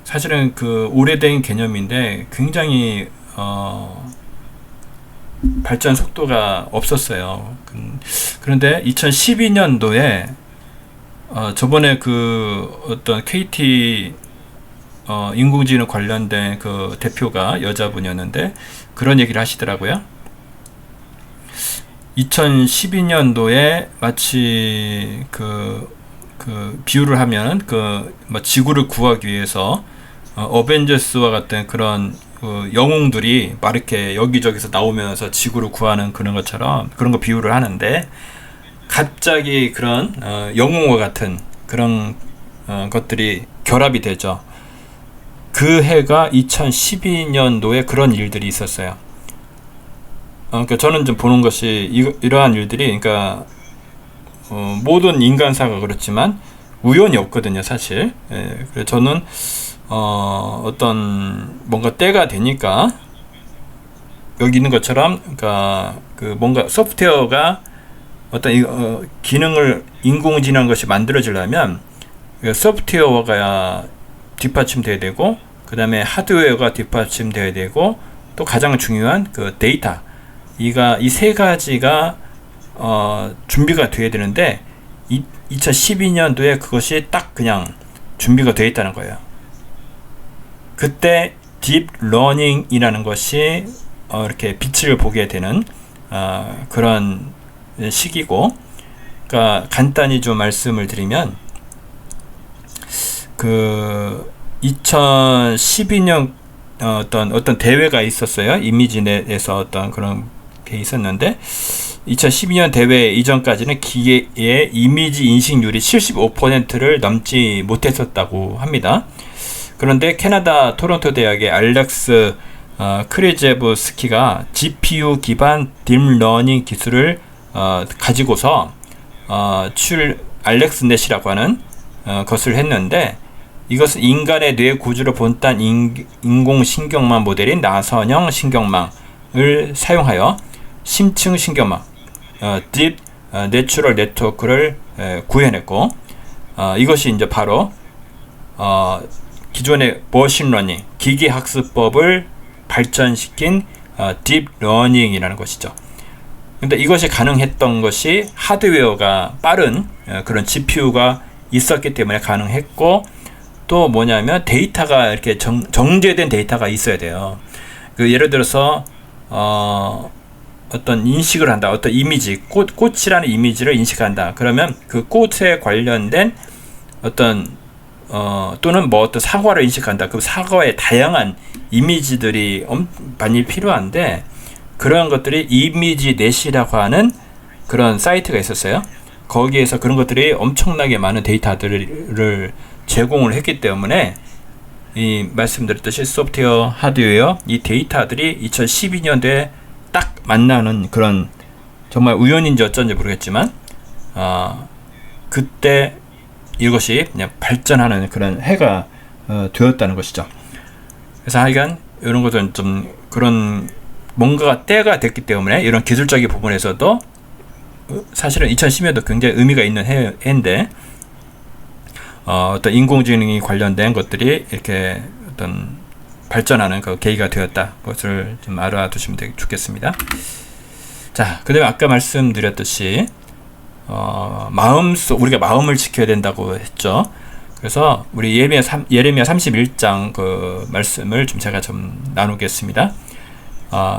사실은 그 오래된 개념인데 굉장히 발전 속도가 없었어요. 그런데 2012년도에 저번에 그 어떤 KT 인공지능 관련된 그 대표가 여자분이었는데 그런 얘기를 하시더라고요. 2012년도에 마치 그 비유를 하면 뭐 지구를 구하기 위해서 어벤져스와 같은 그런 영웅들이 막 이렇게 여기저기서 나오면서 지구를 구하는 그런 것처럼 그런 거 비유를 하는데, 갑자기 그런 영웅과 같은 그런 것들이 결합이 되죠. 그 해가 2012년도에 그런 일들이 있었어요. 그러니까 저는 좀 보는 것이 이러한 일들이, 그러니까 모든 인간사가 그렇지만 우연이 없거든요, 사실. 그래서 저는 어떤 뭔가 때가 되니까 여기 있는 것처럼, 그러니까 그 뭔가 소프트웨어가 어떤 기능을 인공지능한 것이 만들어지려면 소프트웨어가 뒷받침돼야 되고, 그 다음에 하드웨어가 뒷받침돼야 되고, 또 가장 중요한 그 데이터, 이 세 가지가 준비가 돼야 되는데 2012년도에 그것이 딱 그냥 준비가 되어 있다는 거예요. 그때 딥러닝이라는 것이 이렇게 빛을 보게 되는 그런 시기고, 그러니까 간단히 좀 말씀을 드리면, 그 2012년 어떤 대회가 있었어요. 이미지넷에서 어떤 그런 게 있었는데, 2012년 대회 이전까지는 기계의 이미지 인식률이 75%를 넘지 못했었다고 합니다. 그런데 캐나다 토론토 대학의 알렉스 크리제브스키가 GPU 기반 딥러닝 기술을 가지고서 알렉스넷이라고 하는 것을 했는데, 이것은 인간의 뇌 구조를 본딴 인공신경망 모델인 나선형 신경망을 사용하여 심층 신경망 딥 내추럴 네트워크를 구현했고, 이것이 이제 바로 기존의 머신러닝 기계학습법을 발전시킨 딥러닝이라는 것이죠. 근데 이것이 가능했던 것이 하드웨어가 빠른 그런 GPU가 있었기 때문에 가능했고, 또 뭐냐면 데이터가 이렇게 정제된 데이터가 있어야 돼요. 그 예를 들어서 어떤 인식을 한다, 어떤 이미지, 꽃이라는 이미지를 인식한다. 그러면 그 꽃에 관련된 어떤 또는 뭐 어떤 사과를 인식한다. 그 사과의 다양한 이미지들이 많이 필요한데, 그런 것들이 이미지넷이라고 하는 그런 사이트가 있었어요. 거기에서 그런 것들이 엄청나게 많은 데이터들을 제공을 했기 때문에, 이 말씀드렸듯이 소프트웨어, 하드웨어, 이 데이터들이 2012년도에 딱 만나는 그런, 정말 우연인지 어쩐지 모르겠지만 그때 이것이 그냥 발전하는 그런 해가 되었다는 것이죠. 그래서 하여간 이런 것은 좀 그런 뭔가가 때가 됐기 때문에 이런 기술적인 부분에서도 사실은 2010년도 굉장히 의미가 있는 해인데, 어떤 인공지능이 관련된 것들이 이렇게 어떤 발전하는 그 계기가 되었다. 그것을 좀 알아두시면 좋겠습니다. 자, 그 다음에 아까 말씀드렸듯이 우리가 마음을 지켜야 된다고 했죠. 그래서 우리 예레미야 31장 그 말씀을 좀 제가 좀 나누겠습니다.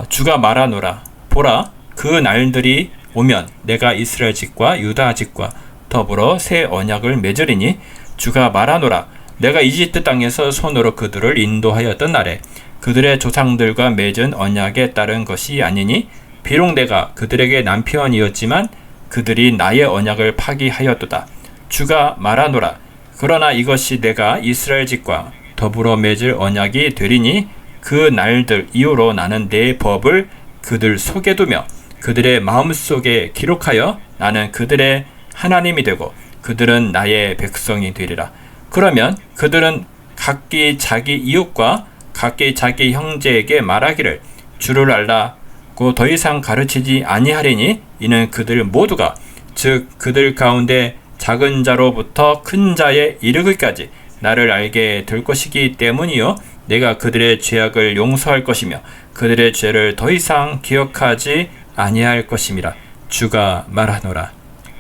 주가 말하노라, 보라, 그 날들이 오면 내가 이스라엘 집과 유다 집과 더불어 새 언약을 맺으리니, 주가 말하노라, 내가 이집트 땅에서 손으로 그들을 인도하였던 날에 그들의 조상들과 맺은 언약에 따른 것이 아니니, 비록 내가 그들에게 남편이었지만 그들이 나의 언약을 파기하였도다. 주가 말하노라, 그러나 이것이 내가 이스라엘 집과 더불어 맺을 언약이 되리니, 그 날들 이후로 나는 내 법을 그들 속에 두며 그들의 마음속에 기록하여 나는 그들의 하나님이 되고 그들은 나의 백성이 되리라. 그러면 그들은 각기 자기 이웃과 각기 자기 형제에게 말하기를, 주를 알라고 더 이상 가르치지 아니하리니, 이는 그들 모두가, 즉 그들 가운데 작은 자로부터 큰 자에 이르기까지 나를 알게 될 것이기 때문이요, 내가 그들의 죄악을 용서할 것이며 그들의 죄를 더 이상 기억하지 아니할 것임이라. 주가 말하노라.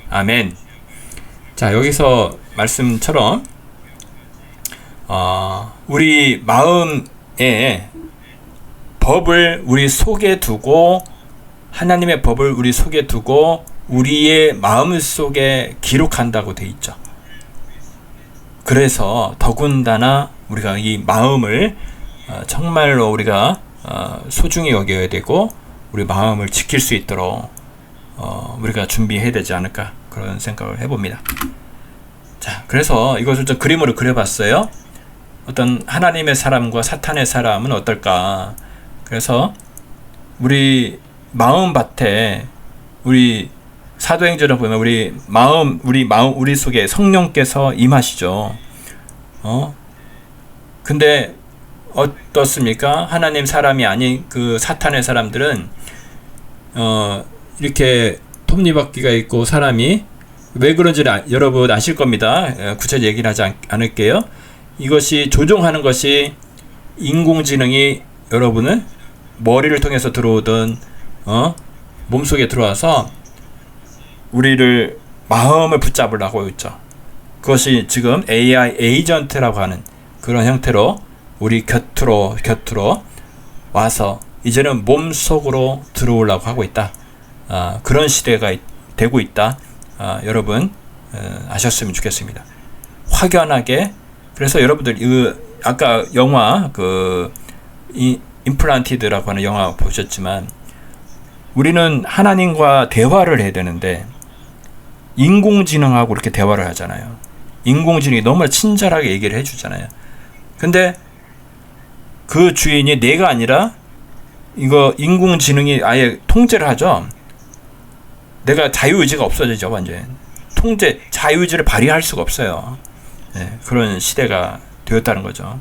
아멘. 자, 여기서 말씀처럼 우리 마음에 법을 우리 속에 두고 하나님의 법을 우리 속에 두고 우리의 마음 속에 기록한다고 돼 있죠. 그래서 더군다나 우리가 이 마음을 정말로 우리가 소중히 여겨야 되고 우리 마음을 지킬 수 있도록 우리가 준비해야 되지 않을까 그런 생각을 해봅니다. 자, 그래서 이것을 좀 그림으로 그려봤어요. 어떤 하나님의 사람과 사탄의 사람은 어떨까? 그래서 우리 마음밭에 우리 사도행전을 보면 우리 속에 성령께서 임하시죠. 근데 어떻습니까? 하나님 사람이 아닌 그 사탄의 사람들은 이렇게 톱니바퀴가 있고 사람이 왜 그런지 여러분 아실 겁니다. 구체적으로 얘기는 하지 않을게요. 이것이 조종하는 것이 인공지능이 여러분은 머리를 통해서 들어오던 몸속에 들어와서 우리를 마음을 붙잡으려고 있죠. 그것이 지금 AI 에이전트라고 하는 그런 형태로 우리 곁으로 와서 이제는 몸 속으로 들어오려고 하고 있다. 그런 시대가 되고 있다. 여러분 아셨으면 좋겠습니다. 확연하게. 그래서 여러분들 아까 영화 임플란티드라고 하는 영화 보셨지만 우리는 하나님과 대화를 해야 되는데 인공지능하고 이렇게 대화를 하잖아요. 인공지능이 너무 친절하게 얘기를 해주잖아요. 근데 그 주인이 내가 아니라 이거 인공지능이 아예 통제를 하죠. 내가 자유의지가 없어지죠. 완전 자유의지를 발휘할 수가 없어요. 네, 그런 시대가 되었다는 거죠.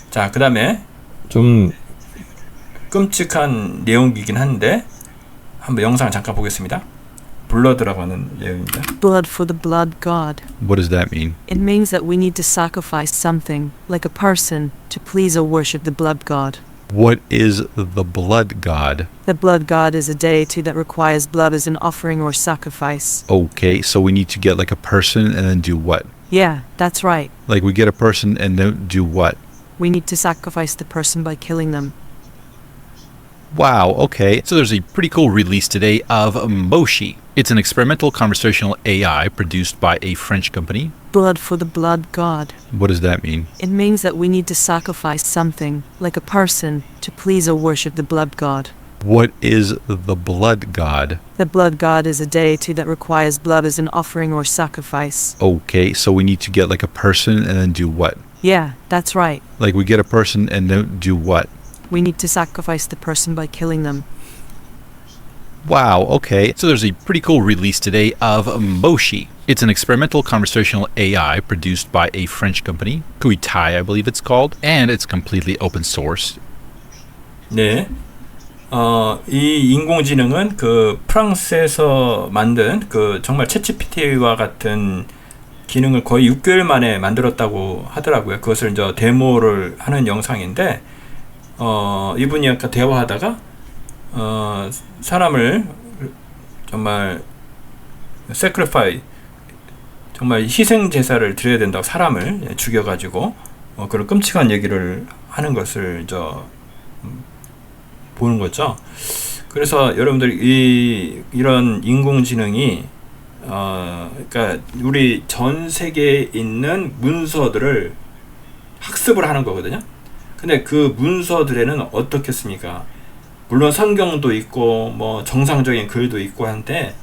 자, 그 다음에 좀 끔찍한 내용이긴 한데 한번 영상 잠깐 보겠습니다. 블러드라고 하는 내용입니다. Blood for the blood god. What does that mean? It means that we need to sacrifice something, like a person, to please or worship the blood god. What is the blood god? The blood god is a deity that requires blood as an offering or sacrifice. Okay, so we need to get like a person and then do what? Yeah, that's right. Like we get a person and then do what? We need to sacrifice the person by killing them. Wow, okay. So there's a pretty cool release today of Moshi. It's an experimental conversational AI produced by a French company. Blood for the blood god. What does that mean? It means that we need to sacrifice something, like a person, to please or worship the blood god. What is the blood god? The blood god is a deity that requires blood as an offering or sacrifice. Okay, so we need to get like a person and then do what? Yeah, that's right. Like we get a person and then do what? We need to sacrifice the person by killing them. Wow, okay. So there's a pretty cool release today of Moshi. It's an experimental conversational AI produced by a French company, Kuitai, I believe it's called, and it's completely open source. 네. 이 인공지능은 그 프랑스에서 만든 그 정말 챗GPT와 같은 기능을 거의 6개월 만에 만들었다고 하더라고요. 그것을 이제 데모를 하는 영상인데, 이분이 아까 대화하다가, 사람을 정말 sacrifice, 정말 희생 제사를 드려야 된다고 사람을 죽여가지고, 그런 끔찍한 얘기를 하는 것을 보는 거죠. 그래서 여러분들 이런 인공지능이 그러니까 우리 전 세계에 있는 문서들을 학습을 하는 거거든요. 근데 그 문서들에는 어떻겠습니까? 물론 성경도 있고 뭐 정상적인 글도 있고 한데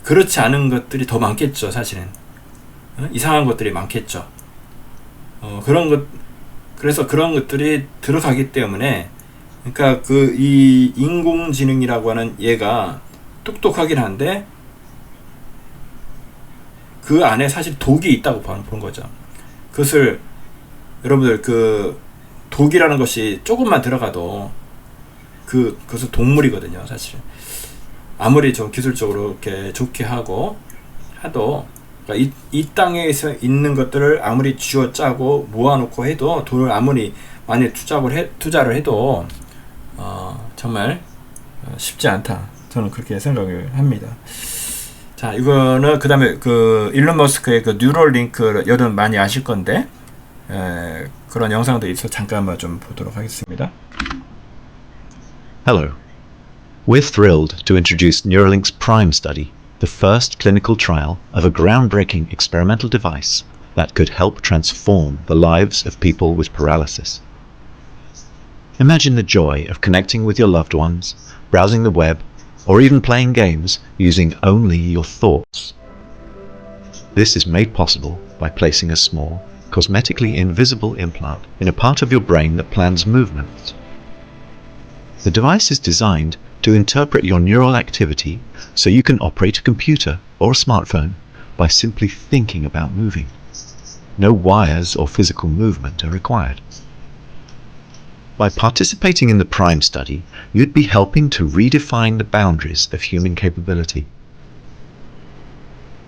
그렇지 않은 것들이 더 많겠죠. 사실은 이상한 것들이 많겠죠. 그래서 그런 것들이 들어가기 때문에, 그러니까 이 인공지능이라고 하는 얘가 똑똑하긴 한데 그 안에 사실 독이 있다고 보는 거죠. 그것을 여러분들 그 독이라는 것이 조금만 들어가도 그것은 동물이거든요. 사실 아무리 좀 기술적으로 이렇게 좋게 하고 하도, 그러니까 이 땅에서 있는 것들을 아무리 쥐어짜고 모아놓고 해도, 돈을 아무리 많이 투자를 해도 정말 쉽지 않다. 저는 그렇게 생각을 합니다. 자, 자, 이거는 그 다음에 그 일론 머스크의 그 뉴럴링크 여러분 많이 아실 건데 그런 영상도 있어 잠깐만 좀 보도록 하겠습니다. Hello. We're thrilled to introduce Neuralink's PRIME study, the first clinical trial of a groundbreaking experimental device that could help transform the lives of people with paralysis. Imagine the joy of connecting with your loved ones, browsing the web, or even playing games using only your thoughts. This is made possible by placing a small, cosmetically invisible implant in a part of your brain that plans movements. The device is designed to interpret your neural activity so you can operate a computer or a smartphone by simply thinking about moving. No wires or physical movement are required. By participating in the PRIME study, you'd be helping to redefine the boundaries of human capability.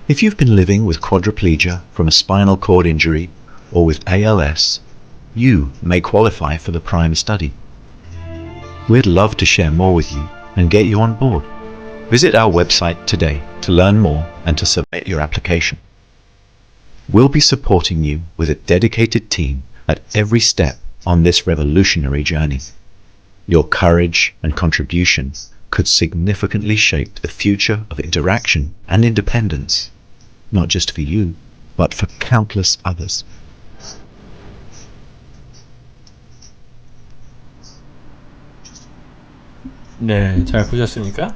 If you've been living with quadriplegia from a spinal cord injury or with ALS, you may qualify for the PRIME study. We'd love to share more with you and get you on board. Visit our website today to learn more and to submit your application. We'll be supporting you with a dedicated team at every step on this revolutionary journey. Your courage and contribution could significantly shape the future of interaction and independence, not just for you, but for countless others. 네, 잘 보셨습니까?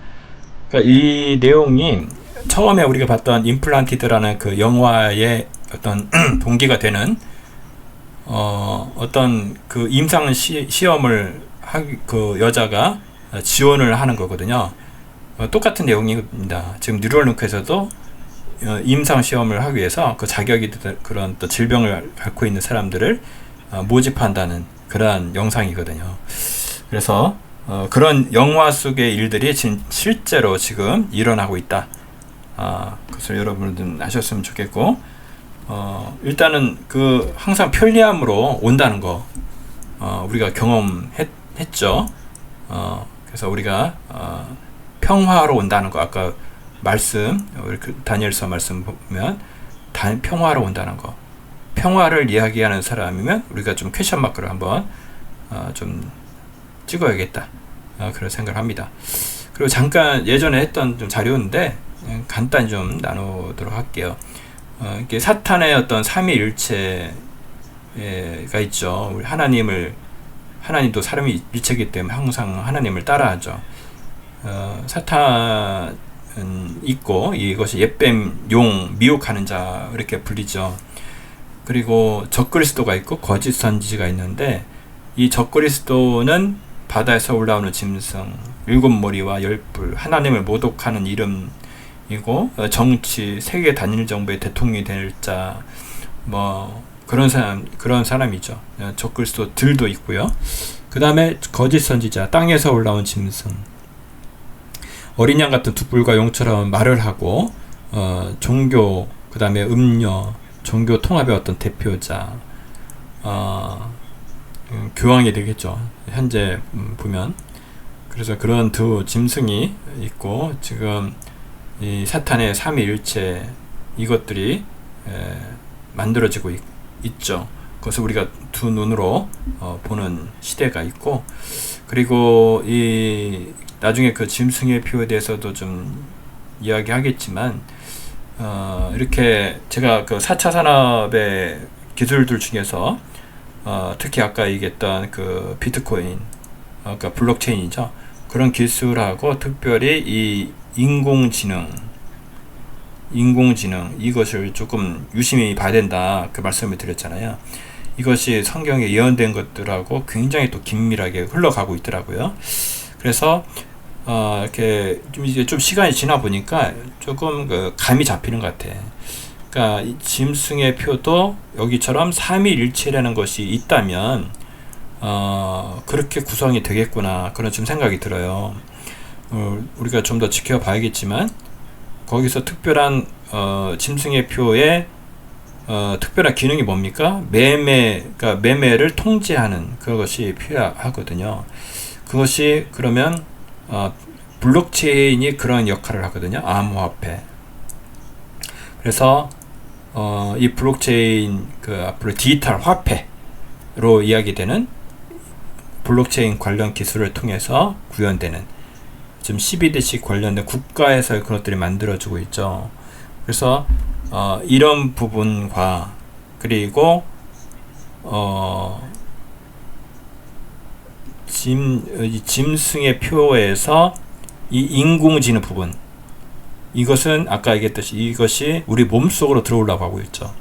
그러니까 이 내용이 처음에 우리가 봤던 임플란티드라는 그 영화의 어떤 동기가 되는 어떤 그 임상 시험을 그 여자가 지원을 하는 거거든요. 똑같은 내용입니다. 지금 뉴럴링크에서도 임상 시험을 하기 위해서 그 자격이 그런 또 질병을 앓고 있는 사람들을 모집한다는 그러한 영상이거든요. 그래서 그런 영화 속의 일들이 실제로 지금 일어나고 있다. 그것을 여러분들은 아셨으면 좋겠고, 일단은 그 항상 편리함으로 온다는 거, 우리가 경험했죠. 그래서 우리가 평화로 온다는 거, 아까 우리 다니엘서 말씀 보면 평화로 온다는 거, 평화를 이야기하는 사람이면 우리가 좀 퀘션 마크를 한번 좀 찍어야겠다. 그런 생각을 합니다. 그리고 잠깐 예전에 했던 좀 자료인데 간단히 좀 나누도록 할게요. 이게 사탄의 어떤 삼위일체가 있죠. 우리 하나님도 사람이 일체이기 때문에 항상 하나님을 따라하죠. 사탄은 있고 이것이 옛뱀, 용, 미혹하는 자 이렇게 불리죠. 그리고 적그리스도가 있고 거짓 선지자가 있는데 이 적그리스도는 바다에서 올라오는 짐승, 7머리와 10뿔, 하나님을 모독하는 이름이고 정치, 세계 단일 정부의 대통령이 될 자, 뭐 그런 사람이죠. 적그리스도들도 있고요. 그 다음에 거짓 선지자, 땅에서 올라온 짐승, 어린 양 같은 두 뿔과 용처럼 말을 하고 종교, 그 다음에 음료, 종교 통합의 어떤 대표자, 교황이 되겠죠. 현재 보면. 그래서 그런 두 짐승이 있고 지금 이 사탄의 삼위일체 이것들이 만들어지고 있죠. 그것을 우리가 두 눈으로 보는 시대가 있고, 그리고 이 나중에 그 짐승의 표에 대해서도 좀 이야기하겠지만 이렇게 제가 그 4차 산업의 기술들 중에서 특히 아까 얘기했던 그 비트코인, 그러니까 블록체인이죠. 그런 기술하고 특별히 이 인공지능 이것을 조금 유심히 봐야 된다 그 말씀을 드렸잖아요. 이것이 성경에 예언된 것들하고 굉장히 또 긴밀하게 흘러가고 있더라고요. 그래서 이렇게 이제 좀 시간이 지나 보니까 조금 그 감이 잡히는 것 같아. 그러니까 이 짐승의 표도 여기처럼 삼위일체라는 것이 있다면 그렇게 구성이 되겠구나 그런 좀 생각이 들어요. 우리가 좀 더 지켜봐야겠지만 거기서 특별한 짐승의 표에 특별한 기능이 뭡니까? 그러니까 매매를 통제하는 그것이 필요하거든요. 그것이 그러면 블록체인이 그런 역할을 하거든요. 암호화폐. 그래서 이 블록체인 그 앞으로 디지털 화폐로 이야기되는 블록체인 관련 기술을 통해서 구현되는 지금 CBDC 관련된 국가에서 그런 것들이 만들어지고 있죠. 그래서 이런 부분과 그리고 짐승의 표에서 이 인공지능 부분, 이것은 아까 얘기했듯이 이것이 우리 몸속으로 들어오려고 하고 있죠.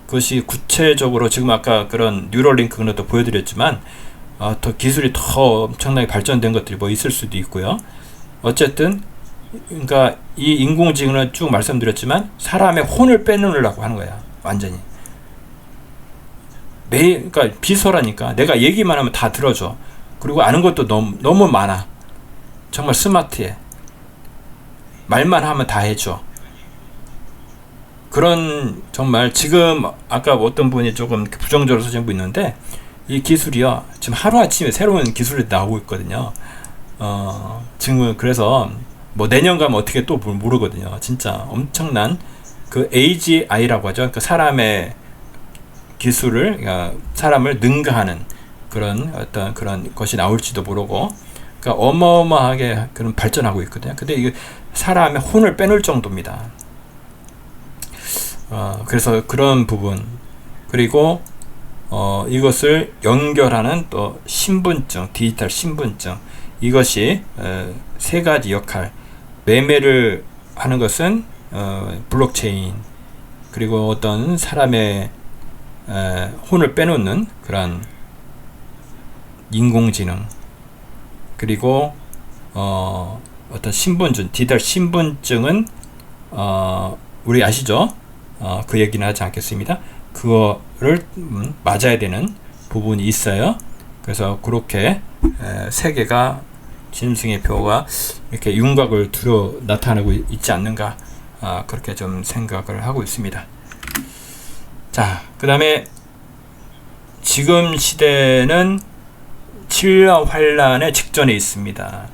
그것이 구체적으로 지금 아까 그런 뉴럴링크 그런 것도 보여드렸지만 더 기술이 더 엄청나게 발전된 것들이 뭐 있을 수도 있고요. 어쨌든 그러니까 이 인공지능은 쭉 말씀드렸지만 사람의 혼을 빼놓으려고 하는 거야. 완전히. 그러니까 비서라니까 내가 얘기만 하면 다 들어줘. 그리고 아는 것도 너무 많아. 정말 스마트해. 말만 하면 다 해줘. 그런 정말 지금 아까 어떤 분이 조금 부정적으로 쓰신 분 있는데 이 기술이요 지금 하루아침에 새로운 기술이 나오고 있거든요. 지금 그래서 뭐 내년 가면 어떻게 또 모르거든요. 진짜 엄청난 그 AGI라고 하죠. 그 사람의 기술을 그러니까 사람을 능가하는 그런 어떤 그런 것이 나올지도 모르고 그러니까 어마어마하게 그런 발전하고 있거든요. 근데 이게 사람의 혼을 빼놓을 정도입니다. 그래서 그런 부분 그리고 이것을 연결하는 또 신분증, 디지털 신분증 이것이 세 가지 역할 매매를 하는 것은 블록체인 그리고 어떤 사람의 혼을 빼놓는 그런 인공지능 그리고 어떤 신분증, 디지털 신분증은 우리 아시죠? 그 얘기는 하지 않겠습니다. 그거를 맞아야 되는 부분이 있어요. 그래서 그렇게 세 개가 짐승의 표가 이렇게 윤곽을 두려 나타나고 있지 않는가 그렇게 좀 생각을 하고 있습니다. 자, 그 다음에 지금 시대는 칠라 환란의 직전에 있습니다.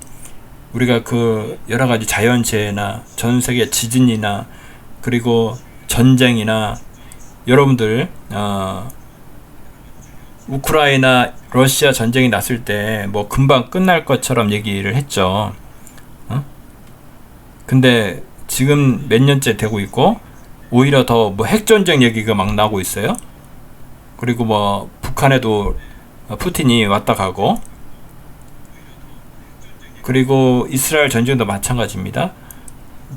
우리가 그 여러 가지 자연재해나 전 세계 지진이나 그리고 전쟁이나 여러분들 우크라이나 러시아 전쟁이 났을 때 뭐 금방 끝날 것처럼 얘기를 했죠. 근데 지금 몇 년째 되고 있고 오히려 더 뭐 핵전쟁 얘기가 막 나오고 있어요. 그리고 뭐 북한에도 푸틴이 왔다 가고 그리고 이스라엘 전쟁도 마찬가지입니다.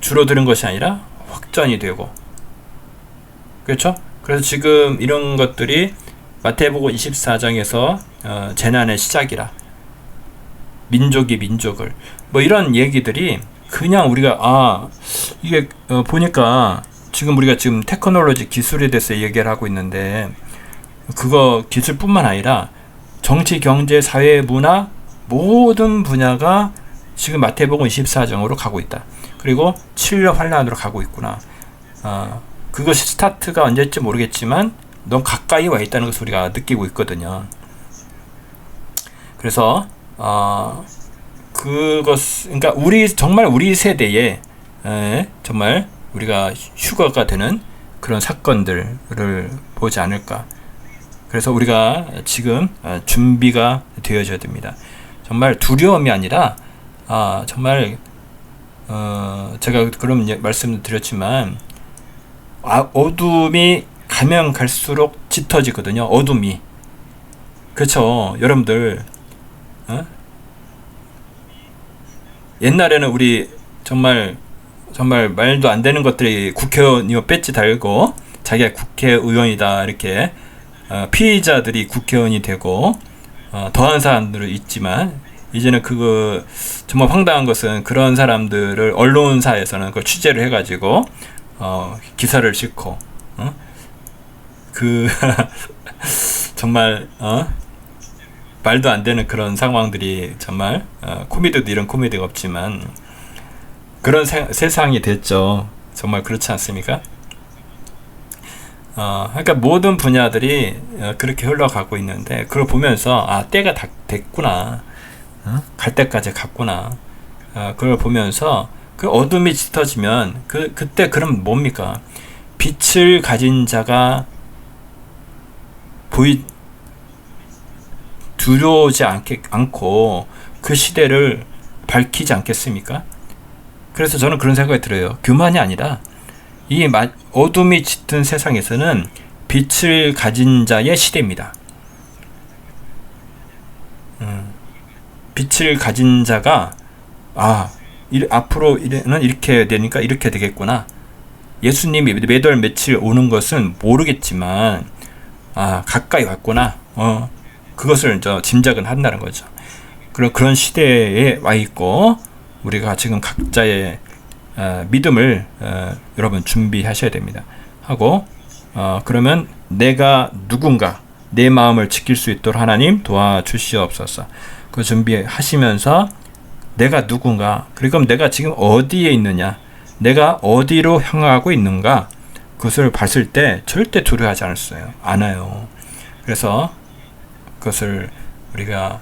줄어드는 것이 아니라 확전이 되고 그렇죠? 그래서 지금 이런 것들이 마태복음 24장에서 재난의 시작이라 민족이 민족을 뭐 이런 얘기들이 그냥 우리가 이게 보니까 지금 우리가 지금 테크놀로지 기술에 대해서 얘기를 하고 있는데 그거 기술뿐만 아니라 정치, 경제, 사회, 문화 모든 분야가 지금 마태복음 24장으로 가고 있다. 그리고 칠려 환란으로 가고 있구나. 그것이 스타트가 언제일지 모르겠지만 너무 가까이 와 있다는 것을 우리가 느끼고 있거든요. 그래서 그러니까 정말 우리 세대에 정말 우리가 휴거가 되는 그런 사건들을 보지 않을까. 그래서 우리가 지금 준비가 되어져야 됩니다. 정말 두려움이 아니라 정말 제가 그런 말씀을 드렸지만 어둠이 가면 갈수록 짙어지거든요. 어둠이. 그렇죠. 여러분들 옛날에는 우리 정말 말도 안 되는 것들이 국회의원이요 배지 달고 자기가 국회의원이다 이렇게 피의자들이 국회의원이 되고 더한 사람들은 있지만 이제는 그거 정말 황당한 것은 그런 사람들을 언론사에서는 그걸 취재를 해가지고 기사를 싣고 정말 말도 안 되는 그런 상황들이 정말 코미디도 이런 코미디가 없지만 그런 세상이 됐죠. 정말 그렇지 않습니까? 그러니까 모든 분야들이 그렇게 흘러가고 있는데 그걸 보면서 때가 다 됐구나. 갈 때까지 갔구나. 그걸 보면서 그 어둠이 짙어지면 그때 그럼 뭡니까? 빛을 가진 자가 두려우지 않고 그 시대를 밝히지 않겠습니까? 그래서 저는 그런 생각이 들어요. 교만이 아니라 이 어둠이 짙은 세상에서는 빛을 가진 자의 시대입니다. 빛을 가진 자가 앞으로는 이렇게 되니까 이렇게 되겠구나. 예수님이 매달 며칠 오는 것은 모르겠지만 가까이 왔구나. 그것을 짐작은 한다는 거죠. 그런 시대에 와 있고 우리가 지금 각자의 믿음을 여러분 준비하셔야 됩니다. 하고 그러면 내가 누군가 내 마음을 지킬 수 있도록 하나님 도와주시옵소서. 그 준비하시면서 내가 누군가, 그리고 내가 지금 어디에 있느냐, 내가 어디로 향하고 있는가, 그것을 봤을 때 절대 두려워하지 않아요. 그래서 그것을 우리가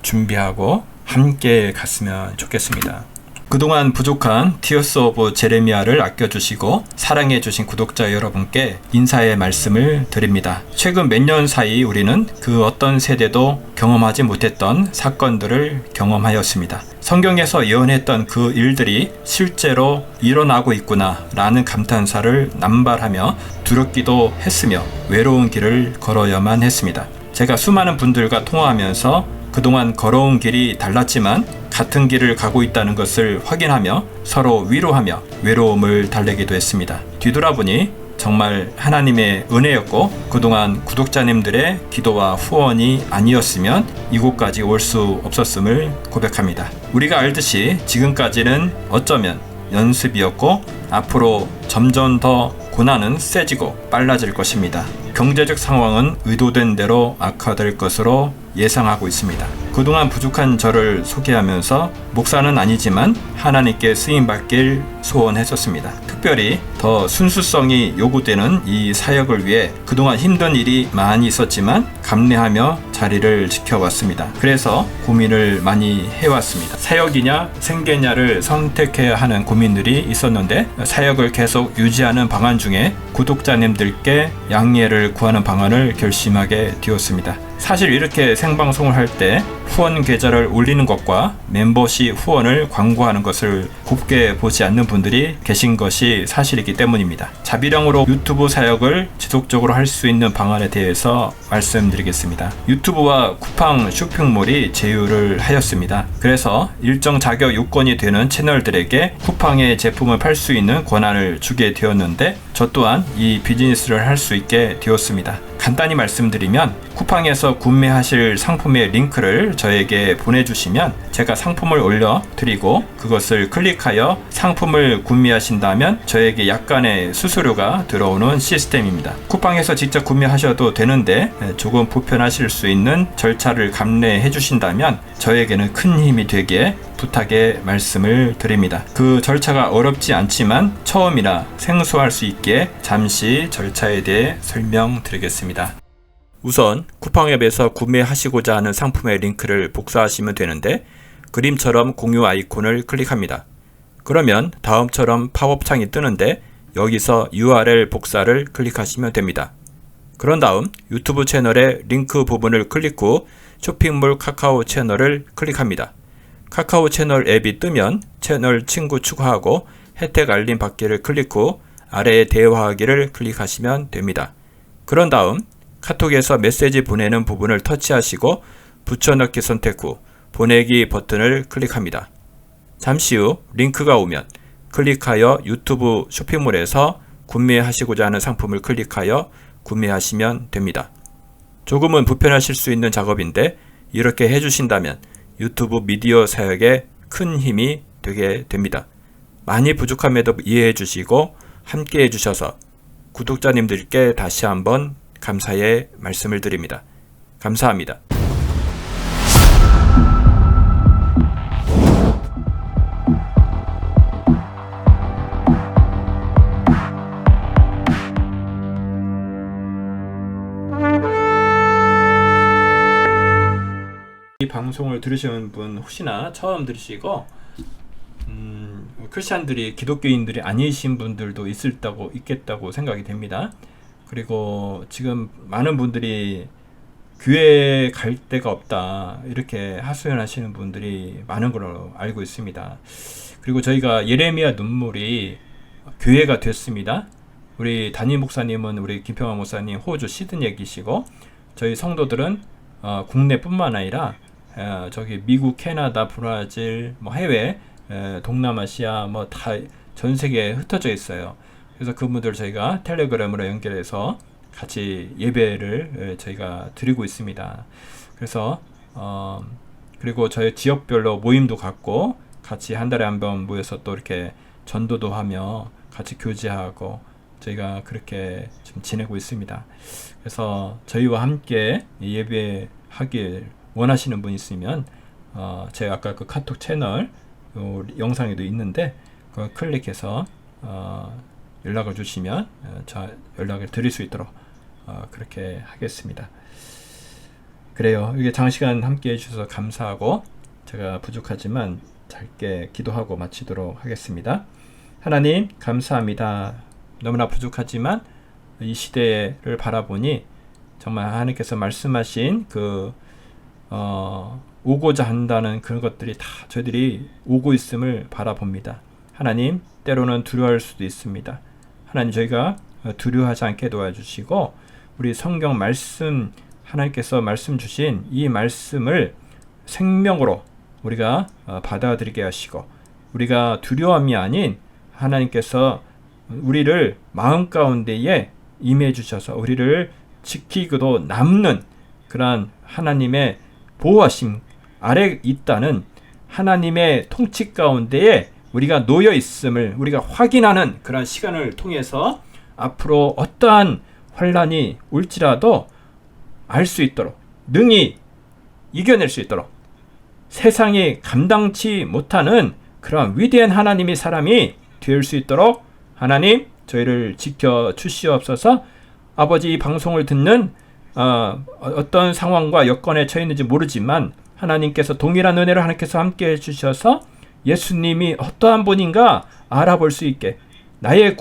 준비하고 함께 갔으면 좋겠습니다. 그동안 부족한 티어스 오브 제레미야를 아껴주시고 사랑해주신 구독자 여러분께 인사의 말씀을 드립니다. 최근 몇 년 사이 우리는 그 어떤 세대도 경험하지 못했던 사건들을 경험하였습니다. 성경에서 예언했던 그 일들이 실제로 일어나고 있구나 라는 감탄사를 남발하며 두렵기도 했으며 외로운 길을 걸어야만 했습니다. 제가 수많은 분들과 통화하면서 그동안 걸어온 길이 달랐지만 같은 길을 가고 있다는 것을 확인하며 서로 위로하며 외로움을 달래기도 했습니다. 뒤돌아보니 정말 하나님의 은혜였고 그동안 구독자님들의 기도와 후원이 아니었으면 이곳까지 올 수 없었음을 고백합니다. 우리가 알듯이 지금까지는 어쩌면 연습이었고 앞으로 점점 더 고난은 세지고 빨라질 것입니다. 경제적 상황은 의도된 대로 악화될 것으로 예상하고 있습니다. 그동안 부족한 저를 소개하면서 목사는 아니지만 하나님께 쓰임받길 소원했었습니다. 특별히 더 순수성이 요구되는 이 사역을 위해 그동안 힘든 일이 많이 있었지만 감내하며 자리를 지켜왔습니다. 그래서 고민을 많이 해왔습니다. 사역이냐 생계냐를 선택해야 하는 고민들이 있었는데 사역을 계속 유지하는 방안 중에 구독자님들께 양해를 구하는 방안을 결심하게 되었습니다. 사실 이렇게 생방송을 할 때 후원 계좌를 올리는 것과 멤버십 후원을 광고하는 것을 곱게 보지 않는 분들이 계신 것이 사실이기 때문입니다. 자비령으로 유튜브 사역을 지속적으로 할 수 있는 방안에 대해서 말씀드리겠습니다. 유튜브와 쿠팡 쇼핑몰이 제휴를 하였습니다. 그래서 일정 자격 요건이 되는 채널들에게 쿠팡의 제품을 팔 수 있는 권한을 주게 되었는데 저 또한 이 비즈니스를 할 수 있게 되었습니다. 간단히 말씀드리면 쿠팡에서 구매하실 상품의 링크를 저에게 보내주시면 제가 상품을 올려드리고 그것을 클릭하여 상품을 구매하신다면 저에게 약간의 수수료가 들어오는 시스템입니다. 쿠팡에서 직접 구매하셔도 되는데 조금 불편하실 수 있는 절차를 감내해 주신다면 저에게는 큰 힘이 되기에 부탁의 말씀을 드립니다. 그 절차가 어렵지 않지만 처음이라 생소할 수 있기에 잠시 절차에 대해 설명드리겠습니다. 우선 쿠팡앱에서 구매하시고자 하는 상품의 링크를 복사하시면 되는데 그림처럼 공유 아이콘을 클릭합니다. 그러면 다음처럼 팝업 창이 뜨는데 여기서 URL 복사를 클릭하시면 됩니다. 그런 다음 유튜브 채널의 링크 부분을 클릭 후 쇼핑몰 카카오 채널을 클릭합니다. 카카오 채널 앱이 뜨면 채널 친구 추가하고 혜택 알림 받기를 클릭 후 아래에 대화하기를 클릭하시면 됩니다. 그런 다음 카톡에서 메시지 보내는 부분을 터치하시고 붙여넣기 선택 후 보내기 버튼을 클릭합니다. 잠시 후 링크가 오면 클릭하여 유튜브 쇼핑몰에서 구매하시고자 하는 상품을 클릭하여 구매하시면 됩니다. 조금은 불편하실 수 있는 작업인데 이렇게 해주신다면 유튜브 미디어 사역에 큰 힘이 되게 됩니다. 많이 부족함에도 이해해 주시고 함께 해주셔서 구독자님들께 다시 한번 감사의 말씀을 드립니다. 감사합니다. 이 방송을 들으시는 분 혹시나 처음 들으시고 크리스찬들이 기독교인들이 아니신 분들도 있겠다고 생각이 됩니다. 그리고 지금 많은 분들이 교회 갈 데가 없다 이렇게 하소연하시는 분들이 많은 걸로 알고 있습니다. 그리고 저희가 예레미야 눈물이 교회가 됐습니다. 우리 담임 목사님은 우리 김평환 목사님 호주 시드니이시고 저희 성도들은 국내뿐만 아니라 저기 미국, 캐나다, 브라질, 뭐 해외, 동남아시아 뭐 다 전 세계에 흩어져 있어요. 그래서 그분들 저희가 텔레그램으로 연결해서 같이 예배를 저희가 드리고 있습니다. 그래서 그리고 저희 지역별로 모임도 갖고 같이 한 달에 한 번 모여서 또 이렇게 전도도 하며 같이 교제하고 저희가 그렇게 좀 지내고 있습니다. 그래서 저희와 함께 예배하길 원하시는 분 있으면 제가 아까 그 카톡 채널 영상에도 있는데 그걸 클릭해서 연락을 주시면 연락을 드릴 수 있도록 그렇게 하겠습니다. 그래요. 이게 장시간 함께 해주셔서 감사하고 제가 부족하지만 짧게 기도하고 마치도록 하겠습니다. 하나님 감사합니다. 너무나 부족하지만 이 시대를 바라보니 정말 하나님께서 말씀하신 오고자 한다는 그런 것들이 다 저희들이 오고 있음을 바라봅니다. 하나님 때로는 두려워할 수도 있습니다. 하나님 저희가 두려워하지 않게 도와주시고 우리 성경 말씀 하나님께서 말씀 주신 이 말씀을 생명으로 우리가 받아들이게 하시고 우리가 두려움이 아닌 하나님께서 우리를 마음 가운데에 임해 주셔서 우리를 지키고도 남는 그러한 하나님의 보호하심 아래 있다는 하나님의 통치 가운데에 우리가 놓여 있음을 우리가 확인하는 그런 시간을 통해서 앞으로 어떠한 환란이 올지라도 알 수 있도록 능히 이겨낼 수 있도록 세상이 감당치 못하는 그런 위대한 하나님의 사람이 될 수 있도록 하나님 저희를 지켜 주시옵소서. 아버지 이 방송을 듣는 어떤 상황과 여건에 처해 있는지 모르지만 하나님께서 동일한 은혜를 하나님께서 함께 해주셔서 예수님이 어떠한 분인가 알아볼 수 있게 나의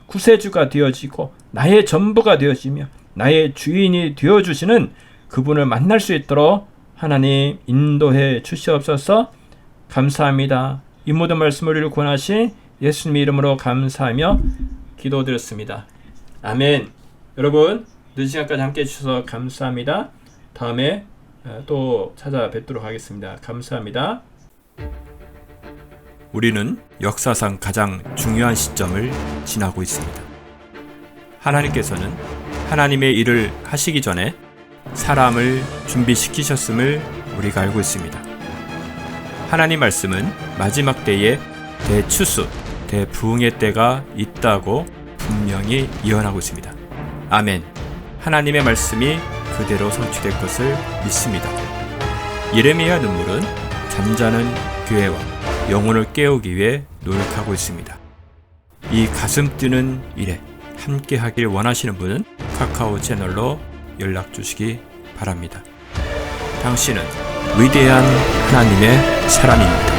구세주가 되어지고 나의 전부가 되어지며 나의 주인이 되어주시는 그분을 만날 수 있도록 하나님 인도해 주시옵소서. 감사합니다. 이 모든 말씀을 우리를 권하신 예수님의 이름으로 감사하며 기도드렸습니다. 아멘. 여러분 늦은 시간까지 함께 해주셔서 감사합니다. 다음에 또 찾아뵙도록 하겠습니다. 감사합니다. 우리는 역사상 가장 중요한 시점을 지나고 있습니다. 하나님께서는 하나님의 일을 하시기 전에 사람을 준비시키셨음을 우리가 알고 있습니다. 하나님 말씀은 마지막 때에 대추수, 대부흥의 때가 있다고 분명히 예언하고 있습니다. 아멘. 하나님의 말씀이 그대로 성취될 것을 믿습니다. 예레미야 눈물은 잠자는 교회와 영혼을 깨우기 위해 노력하고 있습니다. 이 가슴 뛰는 일에 함께 하길 원하시는 분은 카카오 채널로 연락 주시기 바랍니다. 당신은 위대한 하나님의 사람입니다.